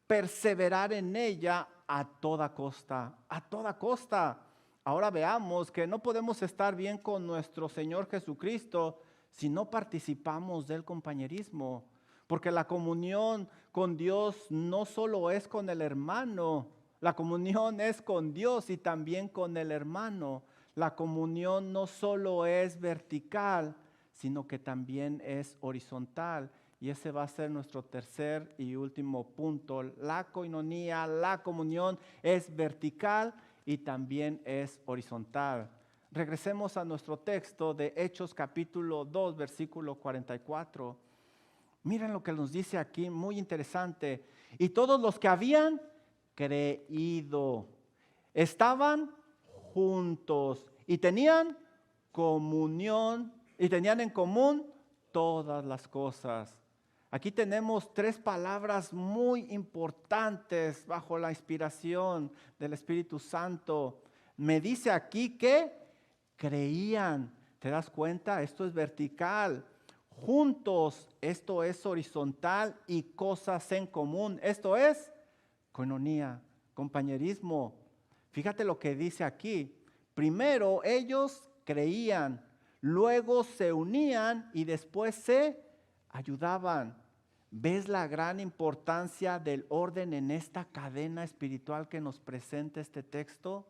perseverar en ella a toda costa, a toda costa. Ahora veamos que no podemos estar bien con nuestro Señor Jesucristo si no participamos del compañerismo, porque la comunión con Dios no solo es con el hermano, la comunión es con Dios y también con el hermano. La comunión no solo es vertical, sino que también es horizontal. Y ese va a ser nuestro tercer y último punto. La coinonía, la comunión es vertical y también es horizontal. Regresemos a nuestro texto de Hechos capítulo 2, versículo 44. Miren lo que nos dice aquí, muy interesante. Y todos los que habían creído estaban juntos y tenían comunión y tenían en común todas las cosas. Aquí tenemos 3 palabras muy importantes bajo la inspiración del Espíritu Santo. Me dice aquí que creían. ¿Te das cuenta? Esto es vertical. Juntos, esto es horizontal, y cosas en común. Esto es coinonía, compañerismo. Fíjate lo que dice aquí. Primero ellos creían, luego se unían y después se ayudaban. ¿Ves la gran importancia del orden en esta cadena espiritual que nos presenta este texto?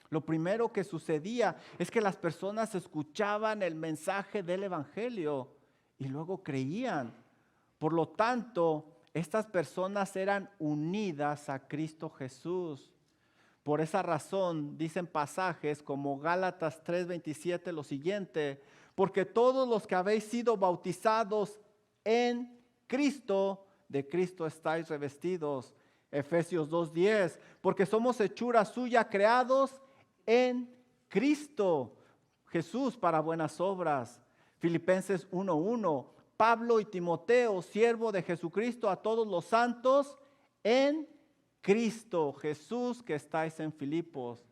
Lo primero que sucedía es que las personas escuchaban el mensaje del Evangelio y luego creían. Por lo tanto, estas personas eran unidas a Cristo Jesús. Por esa razón dicen pasajes como Gálatas 3:27 lo siguiente: porque todos los que habéis sido bautizados en Cristo, de Cristo estáis revestidos. Efesios 2:10, porque somos hechura suya, creados en Cristo Jesús para buenas obras. Filipenses 1:1, Pablo y Timoteo, siervo de Jesucristo, a todos los santos en Cristo Jesús que estáis en Filipos.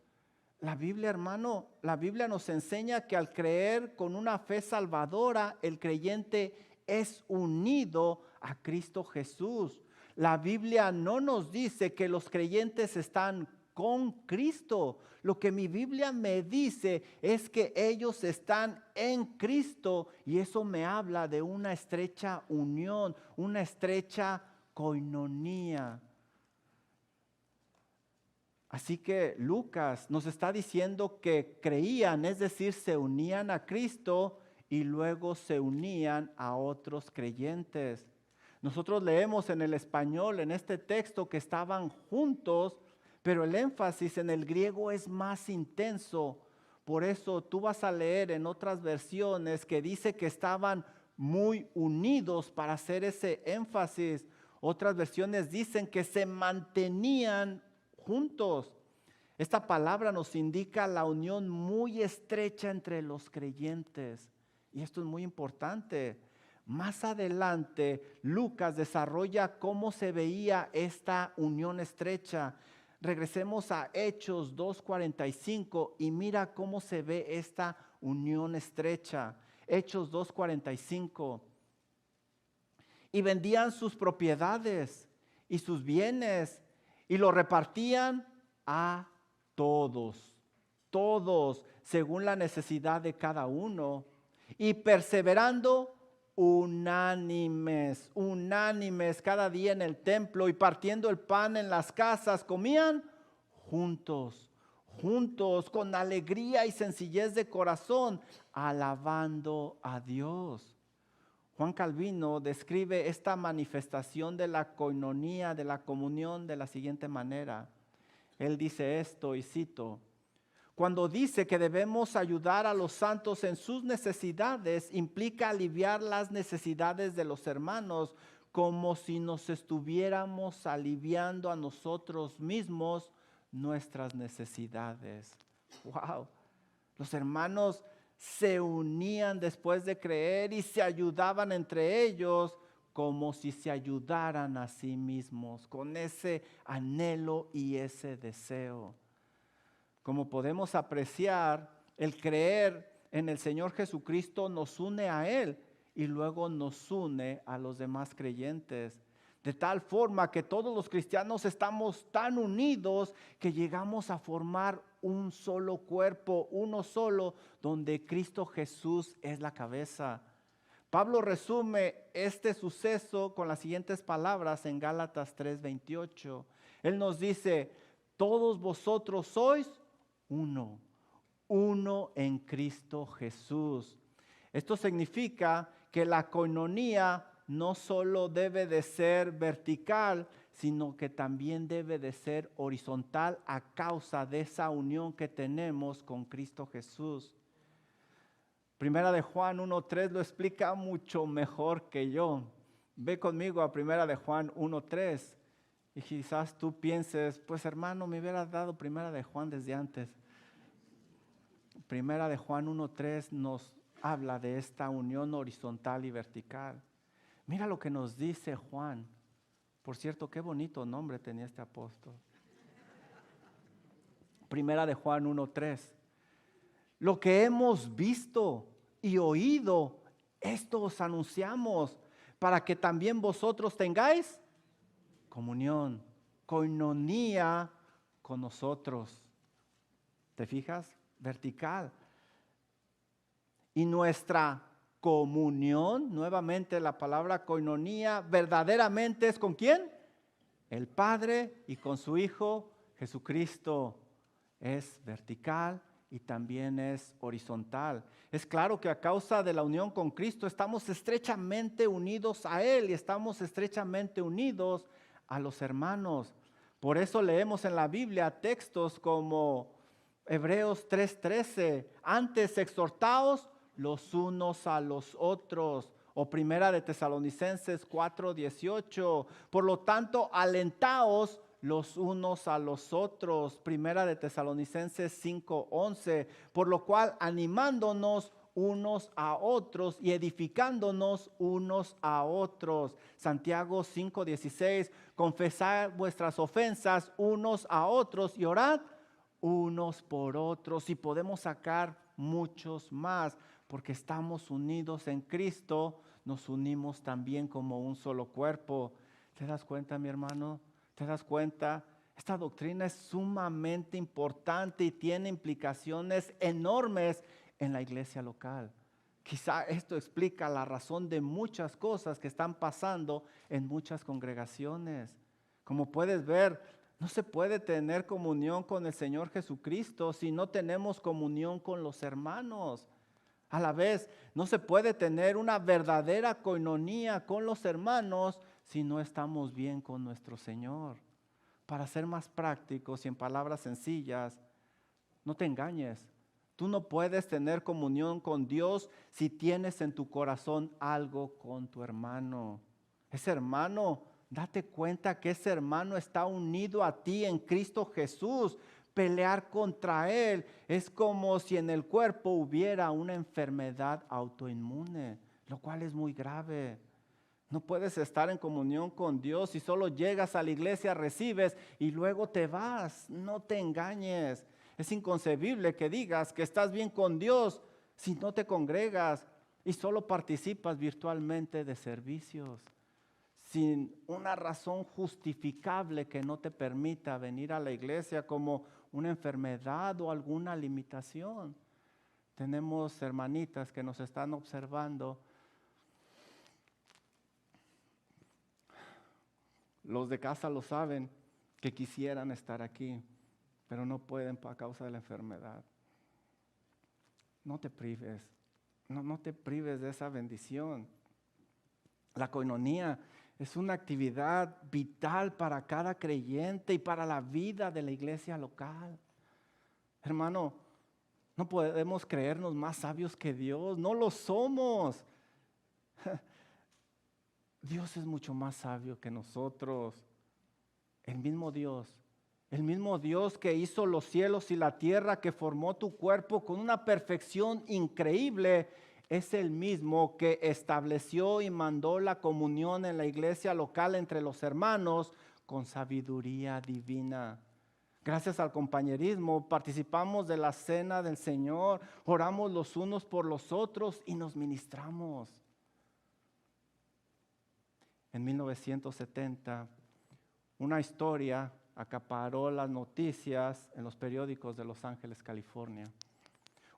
La Biblia, hermano, la Biblia nos enseña que al creer con una fe salvadora, el creyente es unido a Cristo Jesús. La Biblia no nos dice que los creyentes están con Cristo. Lo que mi Biblia me dice es que ellos están en Cristo, y eso me habla de una estrecha unión, una estrecha coinonía. Así que Lucas nos está diciendo que creían, es decir, se unían a Cristo y luego se unían a otros creyentes. Nosotros leemos en el español, en este texto, que estaban juntos, pero el énfasis en el griego es más intenso. Por eso tú vas a leer en otras versiones que dice que estaban muy unidos para hacer ese énfasis. Otras versiones dicen que se mantenían juntos. Esta palabra nos indica la unión muy estrecha entre los creyentes. Y esto es muy importante. Más adelante, Lucas desarrolla cómo se veía esta unión estrecha. Regresemos a Hechos 2:45 y mira cómo se ve esta unión estrecha. Hechos 2:45. Y vendían sus propiedades y sus bienes y lo repartían a todos, según la necesidad de cada uno. Y perseverando unánimes cada día en el templo y partiendo el pan en las casas, comían juntos con alegría y sencillez de corazón, alabando a Dios. Juan Calvino describe esta manifestación de la coinonía, de la comunión, de la siguiente manera. Él dice esto, y cito: cuando dice que debemos ayudar a los santos en sus necesidades, implica aliviar las necesidades de los hermanos, como si nos estuviéramos aliviando a nosotros mismos nuestras necesidades. Wow. Los hermanos se unían después de creer y se ayudaban entre ellos como si se ayudaran a sí mismos, con ese anhelo y ese deseo. Como podemos apreciar, el creer en el Señor Jesucristo nos une a Él y luego nos une a los demás creyentes. De tal forma que todos los cristianos estamos tan unidos que llegamos a formar un solo cuerpo, uno solo, donde Cristo Jesús es la cabeza. Pablo resume este suceso con las siguientes palabras en Gálatas 3:28. Él nos dice: todos vosotros sois uno en Cristo Jesús. Esto significa que la coinonía no solo debe de ser vertical, sino que también debe de ser horizontal a causa de esa unión que tenemos con Cristo Jesús. Primera de Juan 1:3 lo explica mucho mejor que yo. Ve conmigo a 1 de Juan 1:3 y quizás tú pienses, pues hermano, me hubieras dado 1 de Juan desde antes. 1 de Juan 1:3 nos habla de esta unión horizontal y vertical. Mira lo que nos dice Juan. Por cierto, qué bonito nombre tenía este apóstol. 1 de Juan 1:3. Lo que hemos visto y oído, esto os anunciamos, para que también vosotros tengáis comunión, koinonía con nosotros. ¿Te fijas? Vertical. Y nuestra comunión, nuevamente la palabra koinonía, verdaderamente es ¿con quién? El Padre y con su Hijo Jesucristo. Es vertical y también es horizontal. Es claro que a causa de la unión con Cristo estamos estrechamente unidos a Él y estamos estrechamente unidos a los hermanos. Por eso leemos en la Biblia textos como Hebreos 3:13, antes exhortaos los unos a los otros, o 1 de Tesalonicenses 4:18, por lo tanto alentaos los unos a los otros, 1 de Tesalonicenses 5:11, por lo cual animándonos unos a otros y edificándonos unos a otros. Santiago 5:16, confesad vuestras ofensas unos a otros y orad unos por otros. Y podemos sacar muchos más, porque estamos unidos en Cristo, nos unimos también como un solo cuerpo. ¿Te das cuenta, mi hermano? ¿Te das cuenta? Esta doctrina es sumamente importante y tiene implicaciones enormes en la iglesia local. Quizá esto explica la razón de muchas cosas que están pasando en muchas congregaciones. Como puedes ver, no se puede tener comunión con el Señor Jesucristo si no tenemos comunión con los hermanos. A la vez, no se puede tener una verdadera koinonía con los hermanos si no estamos bien con nuestro Señor. Para ser más prácticos y en palabras sencillas, no te engañes. Tú no puedes tener comunión con Dios si tienes en tu corazón algo con tu hermano. Ese hermano, date cuenta que ese hermano está unido a ti en Cristo Jesús. Pelear contra él es como si en el cuerpo hubiera una enfermedad autoinmune, lo cual es muy grave. No puedes estar en comunión con Dios si solo llegas a la iglesia, recibes y luego te vas. No te engañes. Es inconcebible que digas que estás bien con Dios si no te congregas y solo participas virtualmente de servicios, sin una razón justificable que no te permita venir a la iglesia, como una enfermedad o alguna limitación. Tenemos hermanitas que nos están observando. Los de casa lo saben, que quisieran estar aquí, pero no pueden a causa de la enfermedad. No te prives, no te prives de esa bendición. La koinonía es una actividad vital para cada creyente y para la vida de la iglesia local. Hermano, no podemos creernos más sabios que Dios, no lo somos. Dios es mucho más sabio que nosotros. El mismo Dios que hizo los cielos y la tierra, que formó tu cuerpo con una perfección increíble, es el mismo que estableció y mandó la comunión en la iglesia local entre los hermanos con sabiduría divina. Gracias al compañerismo participamos de la cena del Señor, oramos los unos por los otros y nos ministramos. En 1970, una historia acaparó las noticias en los periódicos de Los Ángeles, California.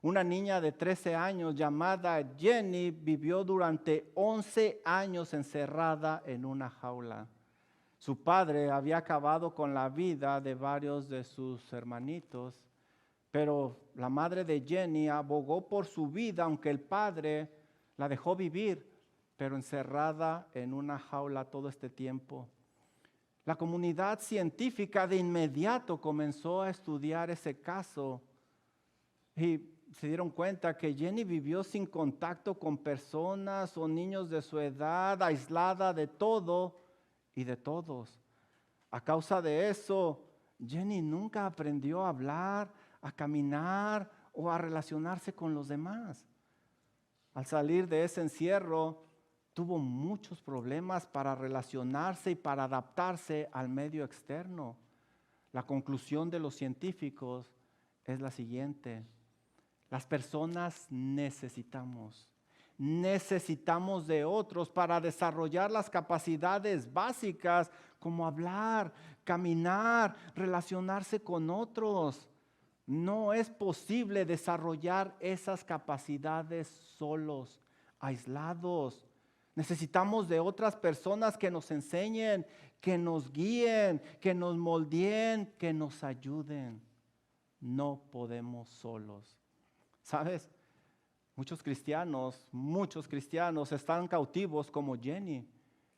Una niña de 13 años llamada Jenny vivió durante 11 años encerrada en una jaula. Su padre había acabado con la vida de varios de sus hermanitos, pero la madre de Jenny abogó por su vida, aunque el padre la dejó vivir, pero encerrada en una jaula todo este tiempo. La comunidad científica de inmediato comenzó a estudiar ese caso y se dieron cuenta que Jenny vivió sin contacto con personas o niños de su edad, aislada de todo y de todos. A causa de eso, Jenny nunca aprendió a hablar, a caminar o a relacionarse con los demás. Al salir de ese encierro, tuvo muchos problemas para relacionarse y para adaptarse al medio externo. La conclusión de los científicos es la siguiente: las personas necesitamos de otros para desarrollar las capacidades básicas como hablar, caminar, relacionarse con otros. No es posible desarrollar esas capacidades solos, aislados. Necesitamos de otras personas que nos enseñen, que nos guíen, que nos moldeen, que nos ayuden. No podemos solos. ¿Sabes? Muchos cristianos están cautivos como Jenny.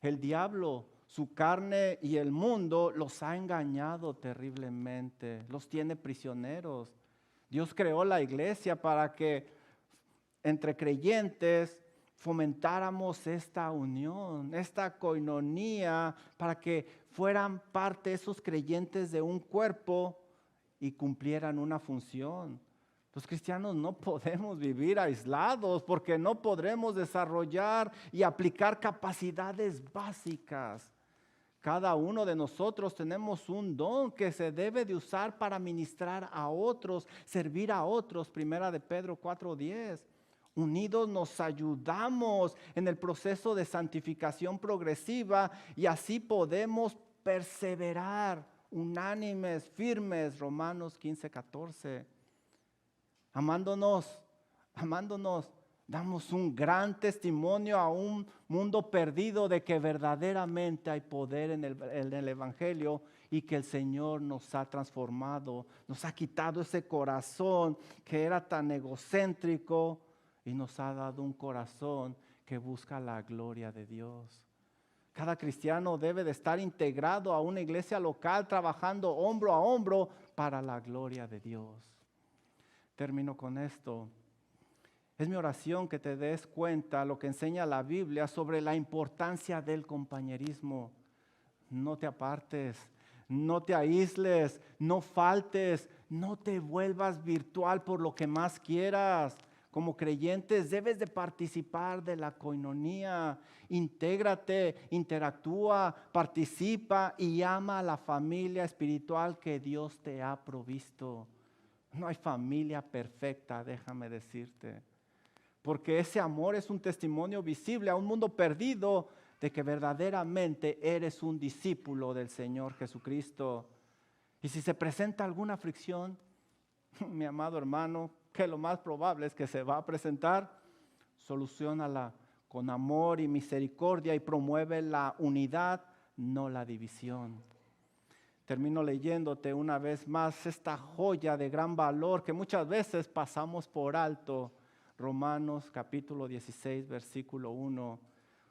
El diablo, su carne y el mundo los ha engañado terriblemente, los tiene prisioneros. Dios creó la iglesia para que entre creyentes fomentáramos esta unión, esta coinonía, para que fueran parte esos creyentes de un cuerpo y cumplieran una función. Los cristianos no podemos vivir aislados porque no podremos desarrollar y aplicar capacidades básicas. Cada uno de nosotros tenemos un don que se debe de usar para ministrar a otros, servir a otros. Primera de Pedro 4:10. Unidos nos ayudamos en el proceso de santificación progresiva y así podemos perseverar unánimes, firmes. Romanos 15:14. Amándonos, damos un gran testimonio a un mundo perdido de que verdaderamente hay poder en el Evangelio y que el Señor nos ha transformado, nos ha quitado ese corazón que era tan egocéntrico y nos ha dado un corazón que busca la gloria de Dios. Cada cristiano debe de estar integrado a una iglesia local, trabajando hombro a hombro para la gloria de Dios. Termino con esto. Es mi oración que te des cuenta lo que enseña la Biblia sobre la importancia del compañerismo. No te apartes, no te aísles, no faltes, no te vuelvas virtual por lo que más quieras. Como creyentes debes de participar de la coinonía. Intégrate, interactúa, participa y ama a la familia espiritual que Dios te ha provisto. No hay familia perfecta, déjame decirte. Porque ese amor es un testimonio visible a un mundo perdido de que verdaderamente eres un discípulo del Señor Jesucristo. Y si se presenta alguna fricción, mi amado hermano, que lo más probable es que se va a presentar, soluciónala con amor y misericordia y promueve la unidad, no la división. Termino leyéndote una vez más esta joya de gran valor que muchas veces pasamos por alto. Romanos capítulo 16, versículo 1.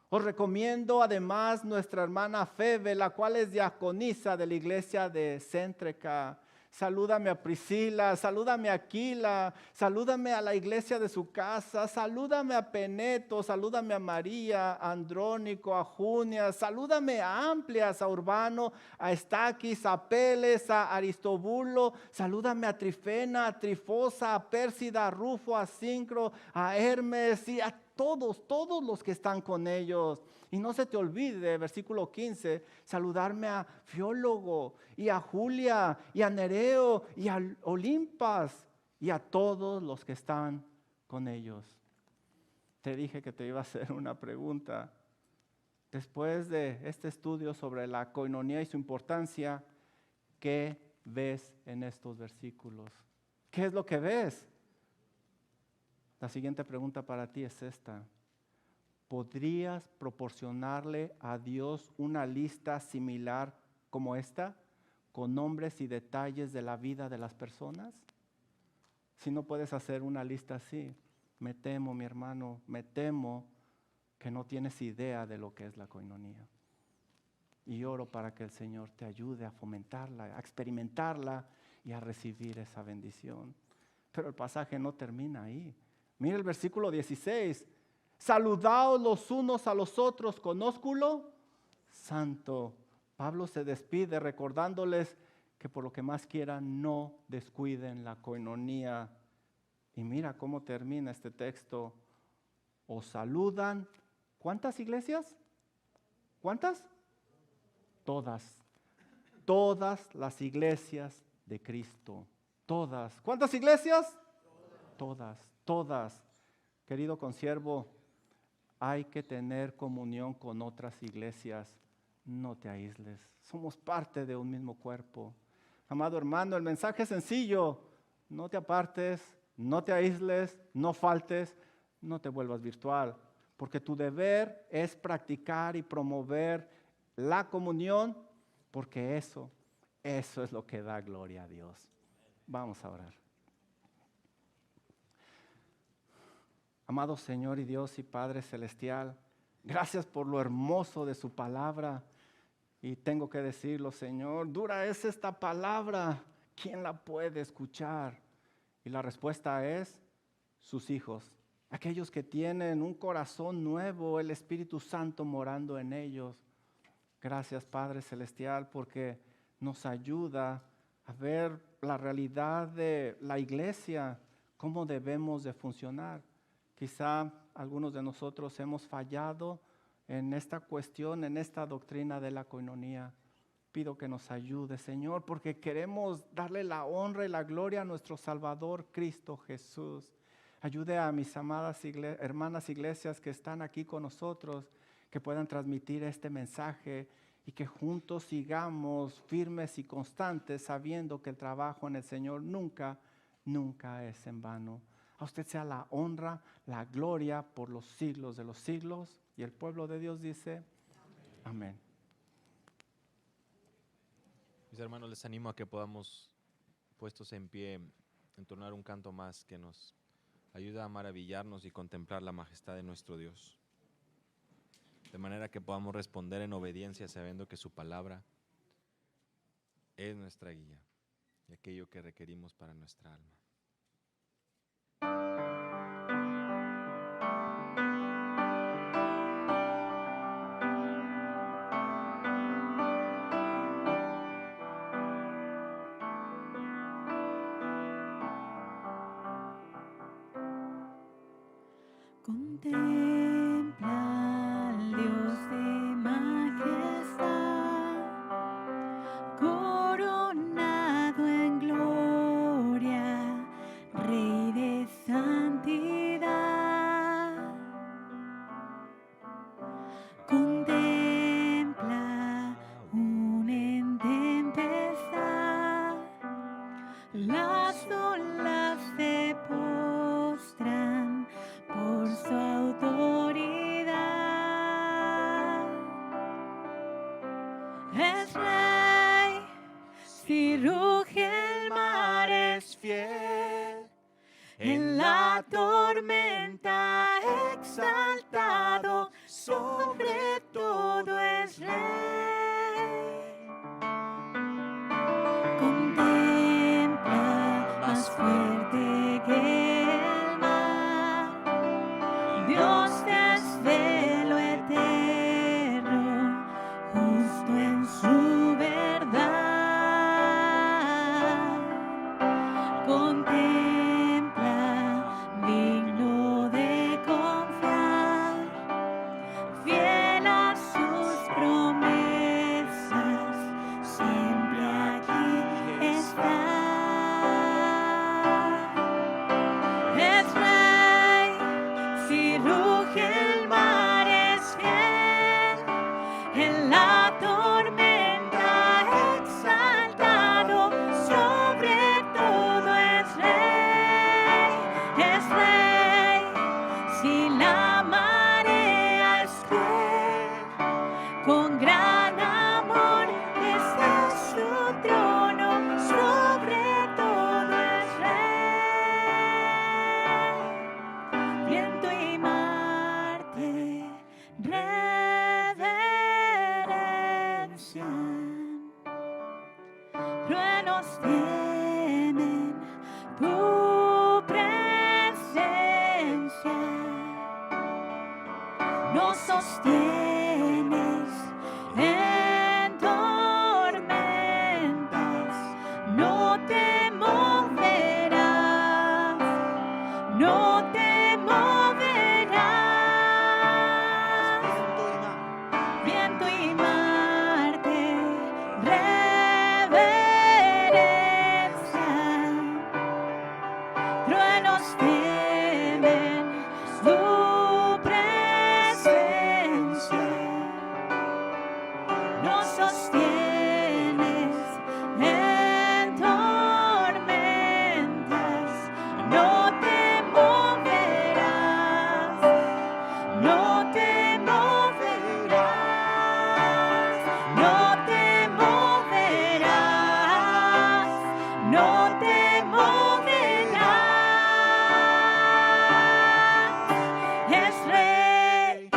Os recomiendo además nuestra hermana Febe, la cual es diaconisa de la iglesia de Céntrica. Salúdame a Priscila, salúdame a Aquila, salúdame a la iglesia de su casa, salúdame a Peneto, salúdame a María, a Andrónico, a Junia, salúdame a Amplias, a Urbano, a Estaquis, a Peles, a Aristobulo, salúdame a Trifena, a Trifosa, a Pérsida, a Rufo, a Sincro, a Hermes y a todos los que están con ellos. Y no se te olvide, versículo 15, saludarme a Fiólogo y a Julia y a Nereo y a Olimpas y a todos los que están con ellos. Te dije que te iba a hacer una pregunta. Después de este estudio sobre la coinonía y su importancia, ¿qué ves en estos versículos? ¿Qué es lo que ves? La siguiente pregunta para ti es esta. ¿Podrías proporcionarle a Dios una lista similar como esta, con nombres y detalles de la vida de las personas? Si no puedes hacer una lista así, me temo, mi hermano, me temo que no tienes idea de lo que es la coinonía. Y oro para que el Señor te ayude a fomentarla, a experimentarla y a recibir esa bendición. Pero el pasaje no termina ahí. Mira el versículo 16. Saludaos los unos a los otros con ósculo santo. Pablo se despide recordándoles que por lo que más quieran no descuiden la coinonía. Y mira cómo termina este texto. Os saludan. ¿Cuántas iglesias? ¿Cuántas? Todas. Todas las iglesias de Cristo. Todas. ¿Cuántas iglesias? Todas. Querido consiervo, hay que tener comunión con otras iglesias. No te aísles. Somos parte de un mismo cuerpo. Amado hermano, el mensaje es sencillo. No te apartes, no te aísles, no faltes, no te vuelvas virtual. Porque tu deber es practicar y promover la comunión, porque eso es lo que da gloria a Dios. Vamos a orar. Amado Señor y Dios y Padre Celestial, gracias por lo hermoso de su palabra. Y tengo que decirlo, Señor, dura es esta palabra. ¿Quién la puede escuchar? Y la respuesta es sus hijos. Aquellos que tienen un corazón nuevo, el Espíritu Santo morando en ellos. Gracias, Padre Celestial, porque nos ayuda a ver la realidad de la iglesia, cómo debemos de funcionar. Quizá algunos de nosotros hemos fallado en esta cuestión, en esta doctrina de la coinonía. Pido que nos ayude, Señor, porque queremos darle la honra y la gloria a nuestro Salvador Cristo Jesús. Ayude a mis amadas hermanas iglesias que están aquí con nosotros, que puedan transmitir este mensaje y que juntos sigamos firmes y constantes, sabiendo que el trabajo en el Señor nunca es en vano. A usted sea la honra, la gloria por los siglos de los siglos. Y el pueblo de Dios dice, amén. Mis hermanos, les animo a que podamos, puestos en pie, entonar un canto más que nos ayuda a maravillarnos y contemplar la majestad de nuestro Dios. De manera que podamos responder en obediencia, sabiendo que su palabra es nuestra guía y aquello que requerimos para nuestra alma. Contempla al Dios de majestad, coronado en gloria, Rey de santidad. Contempla un en tempestad, las olas se postran por su autoridad. Es Rey, si ruge el mar es fiel, en la tormenta exaltado, sobre todo es Rey. Contempla más fuerte que el mar, Dios desde lo eterno, justo en su verdad. Contempla, digno de confiar, fiel a sus promesas, siempre aquí está. Es Rey, si ruge el mar es fiel, en la tormenta exaltado, sobre todo es Rey. Es Rey, si la marea es cruel, con gran amor está su trono, sobre todo es Rey. Viento y Marte, reverencian, truenos tienen tu sostienes en tormentas, no te moverás, no te moverás. Viento y mar te reverencian, truenos temen tu presencia. Nos sostienes en tormentas, no te moverás, no te moverás, no te moverás, no te moverás. Es rey,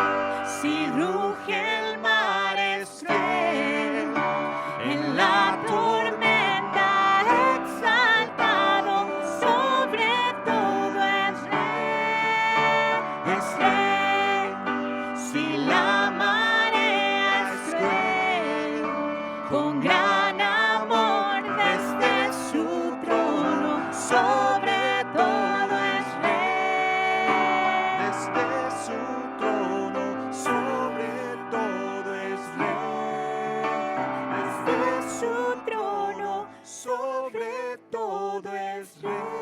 si ruge el mar es rey, en la tormenta exaltado, sobre todo es rey, si la marea es rey, con gran amor desde su trono, sobre todo es rey. Desde su trono, sobre todo es rey. Desde su trono, Sobre todo es rey.